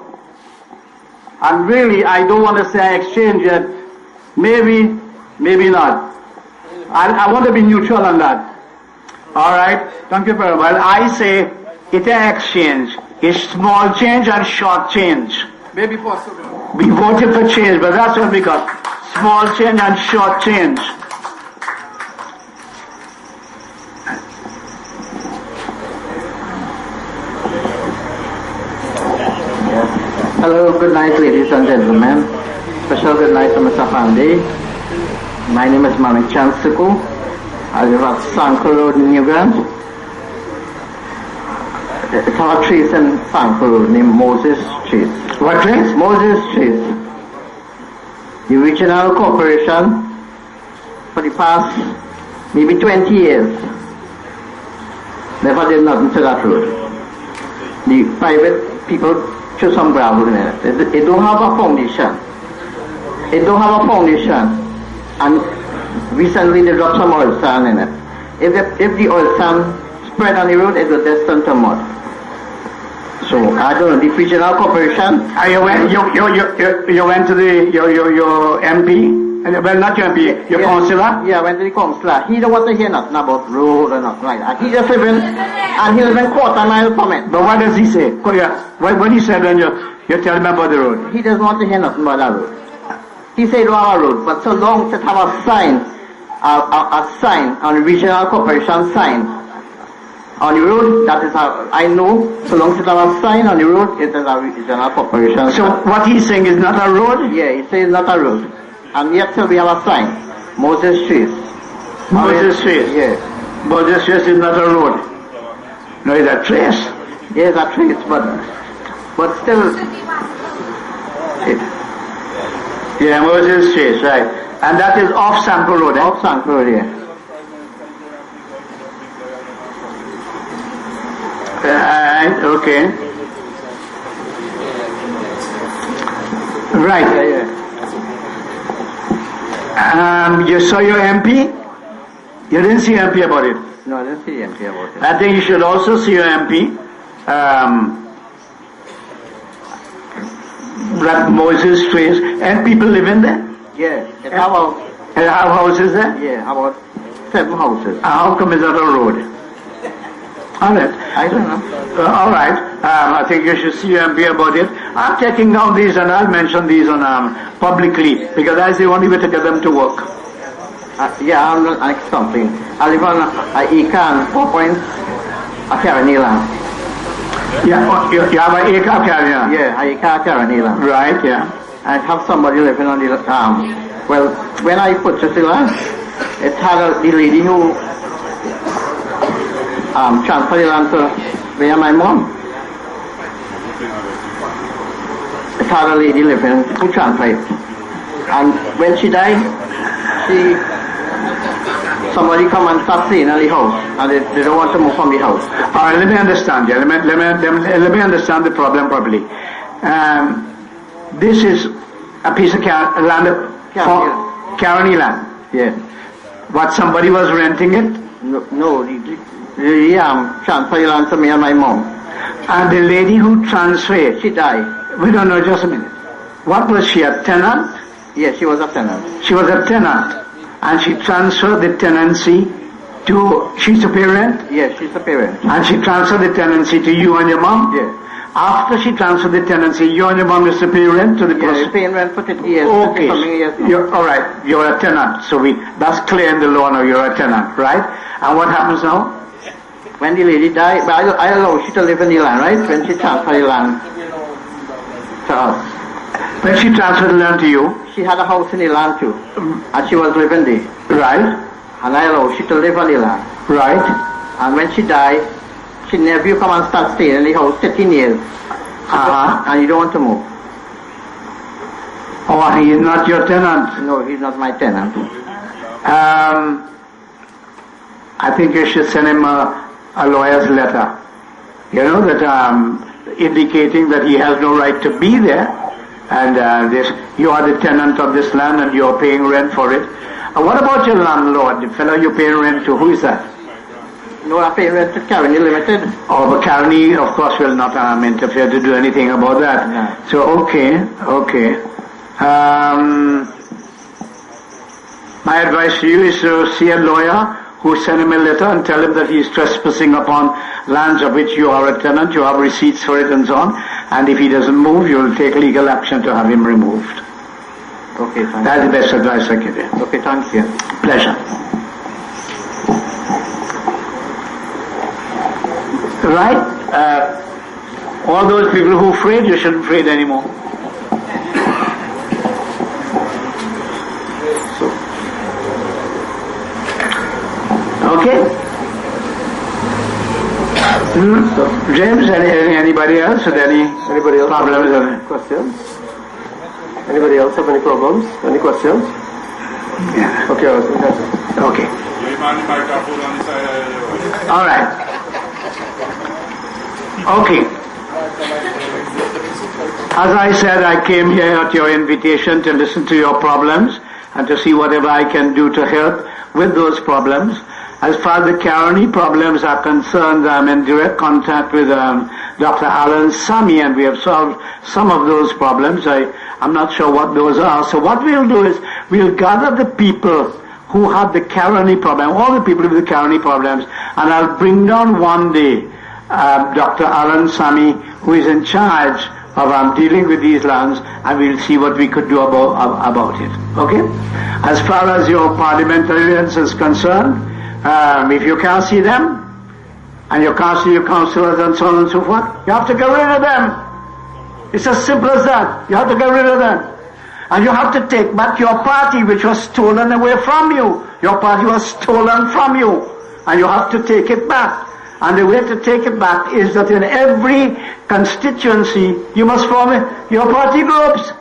And really, I don't want to say I exchanged it. Maybe not. I want to be neutral on that. All right. Thank you very much. I say it's an exchange. It's small change and short change. Maybe possible. We voted for change, but that's what we got. Small change and short change. Hello, good night, ladies and gentlemen. Special good night to Mr. Panday. My name is Mami Chansuku. I live at Sanko Road, New Grand. It's our trees in Sanko Road named Moses Trees. What trees? Moses Trees. The regional corporation for the past maybe 20 years never did nothing to that road. The private people threw some gravel in it. It don't have a foundation. And recently they dropped some oil sand in it. If the oil sand spread on the road, it will descend to mud. So I don't know, the regional corporation. You went to your MP? Well, not your MP, your councillor? Yeah, I went to the councillor. He don't want to hear nothing about road or nothing like that. He just live in quarter mile from it. But what does he say? What he said when you tell him about the road? He doesn't want to hear nothing about that road. He said don't have a road, but so long to have a sign, a sign on the regional corporation sign on the road, that is how I know, so long as have a sign on the road, it is a regional corporation. So what he's saying is not a road? Yeah, he says not a road. And yet still we have a sign, Moses Street. Moses Street? Yeah. Moses Street is not a road. No, it's a trace. Yeah, it's a trace, but still, Yeah, Moses Chase, right. And that is off Sanko Road, eh? Off Sanko Road, yeah. Right, okay. Right. You saw your MP? You didn't see MP about it? No, I didn't see MP about it. I think you should also see your MP. That Moses Trace, and people live in there? Yeah. It have And have houses there? Yeah, about 7 houses. How come is that a road? All right. I don't know. All right. I think you should see your MP about it. I'm taking down these and I'll mention these on publicly because that's the only way to get them to work. Yeah, I'm not like something. I live on a acre and 4 points of Caroni land. Yeah, you have an acre of Caroni land? Yeah, an acre of Caroni land. Right, yeah. I have somebody living on the well, when I purchased the land, it had the lady who transferred the land to where my mom. It had a lady living who transferred it. And when she died, somebody come and start staying in the house, and they don't want to move from the house. All right, let me understand. Yeah, let me understand the problem properly. This is a piece of land, Caroni land. Yeah. What, somebody was renting it? No, the transferred the land to me and my mom. And the lady who transferred, she died. We don't know, just a minute. What was she, a tenant? Yes, she was a tenant. She was a tenant. And she transferred the tenancy to, she's a parent? Yes, she's a parent. And she transferred the tenancy to you and your mom? Yes. After she transferred the tenancy, you and your mom used to pay rent to the person? Yes, paying rent for 30 years. Okay. Years all right, you're a tenant. So that's clear in the law now, you're a tenant, right? And what happens now? When the lady died, but I allowed she to live in the land, right? When she transferred the land to us. When she transferred the land to you? She had a house in the land too. And she was living there. Right. And I allowed she to live on the land. Right. And when she died, she nephew come and start staying in the house 13 years. And you don't want to move. Oh, he is not your tenant? No, he's not my tenant. I think you should send him a lawyer's letter. You know, that indicating that he has no right to be there. And you are the tenant of this land and you are paying rent for it. What about your landlord, the fellow you pay rent to? Who is that? No, I pay rent to Caroni Limited. Oh, but Caroni, of course, will not interfere to do anything about that. No. So, okay. My advice to you is to see a lawyer who send him a letter and tell him that he is trespassing upon lands of which you are a tenant, you have receipts for it and so on, and if he doesn't move, you will take legal action to have him removed. Okay, thank That's the best advice I give you. Okay, thank you. Pleasure. Right? All those people who afraid, you shouldn't afraid anymore. Okay? James, anybody else with Anybody else problems? have any questions? Anybody else have any problems? Any questions? Yeah. Okay, Okay. All right. Okay. As I said, I came here at your invitation to listen to your problems and to see whatever I can do to help with those problems. As far as the Caroni problems are concerned, I'm in direct contact with Dr. Alan Sami, and we have solved some of those problems. I'm not sure what those are. So what we'll do is we'll gather the people who have the Caroni problem, all the people with the Caroni problems, and I'll bring down one day Dr. Alan Sami, who is in charge of dealing with these lands, and we'll see what we could do about it. Okay? As far as your parliamentarians is concerned, if you can't see them, and you can't see your councillors and so on and so forth, you have to get rid of them. It's as simple as that. You have to get rid of them. And you have to take back your party which was stolen away from you. Your party was stolen from you. And you have to take it back. And the way to take it back is that in every constituency, you must form your party groups.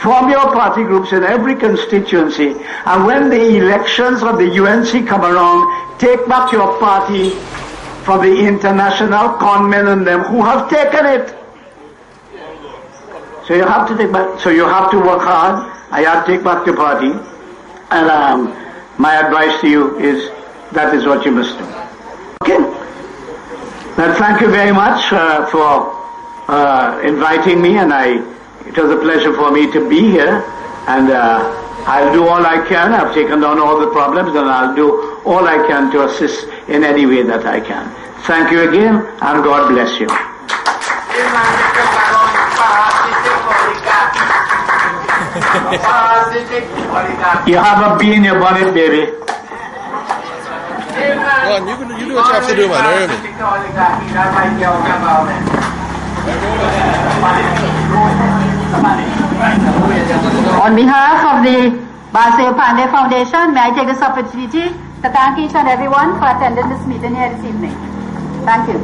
form your party groups in every constituency, and when the elections of the UNC come around, take back your party from the international conmen and them who have taken it. So you have to take back, so you have to work hard. I have to take back the party. And my advice to you is, that is what you must do. Okay? Well, thank you very much for inviting me, and it was a pleasure for me to be here. And I'll do all I can. I've taken down all the problems, and I'll do all I can to assist in any way that I can. Thank you again, and God bless you. You have a bee in your bonnet, baby. Well, you do what you have to do, man. Hear me? On behalf of the Basdeo Panday Foundation, may I take this opportunity to thank each and everyone for attending this meeting here this evening. Thank you.